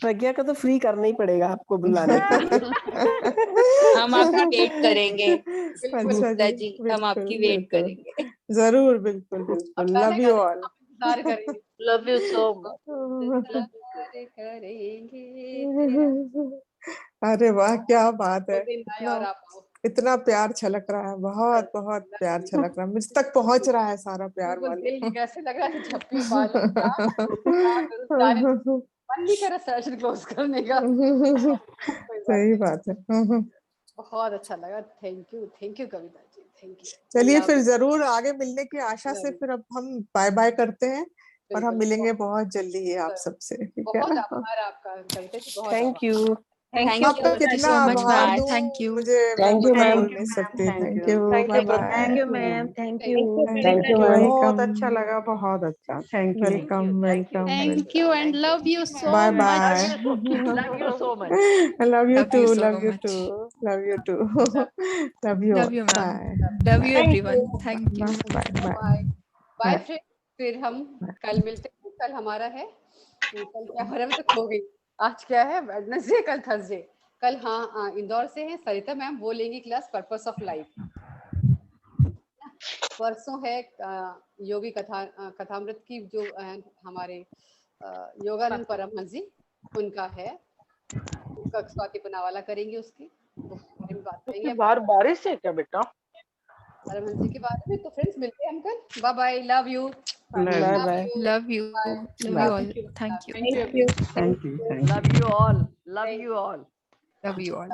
प्रज्ञा का तो फ्री करना ही पड़ेगा आपको बुलाने के लिए। हम आपकी वेट करेंगे। अच्छा जी, हम आपकी वेट करेंगे जरूर, बिल्कुल बिल्कुल। Love you all, love you so much. अरे वाह क्या बात है, इतना प्यार छलक रहा है, बहुत बहुत प्यार छलक रहा है, मुझ तक पहुंच रहा है सारा प्यार वाले। कैसे लग रहा है झप्पी मन नहीं कर रहा सेशन क्लोज करने का। सही बात है। बहुत अच्छा लगा, thank you Kavita ji, thank you. चलिए फिर जरूर आगे मिलने की आशा से फिर अब हम बाय बाय करते हैं और हम मिलेंगे बहुत जल्दी ही आप सबसे, ठीक है बहुत ना? आभार आपका कविता जी, बहुत थैंक यू। Thank you आपका so much. कितना so much, आभार ma'am. दूं, Thank you. मुझे Thank you, बता ma'am. बोल नहीं सकती। Thank you, Thank bye you, bye. Thank you, Pranita. ma'am. Thank Thank you. you, Thank you, Pranita. ma'am. बहुत अच्छा लगा, बहुत अच्छा। Thank you, Welcome. Welcome Thank you. Welcome Thank you and love you so bye much. Bye. Love you so much. Love you Love too, you so love you much. Too, love you too, love you Love you, ma'am. Bye Love you, Thank everyone. you. Thank you. Bye bye bye bye bye. Friend, फिर हम कल मिलते हैं। कल हमारा है, कल क्या हमारा भी तो खो गई, आज क्या है, वेडनेसडे, कल थर्सडे। कल हाँ इंदौर से हैं सरिता मैम, वो लेंगी क्लास पर्पस ऑफ लाइफ। परसों है योगी कथामृत की, जो हमारे योगानंद परमहंस जी, उनका है, उसका स्वाति पुनावाला करेंगे, उसकी बारे में बात करेंगे। बाहर बारिश है क्या बेटा? परमहंस जी के बारे में। तो फ्रेंड्स मिलते हैं हम कल। Bye bye, love you. Bye bye. Love you. Love you all. Thank you. Thank you. Thank you. Thank you. Love you all. Love you all. Love you all.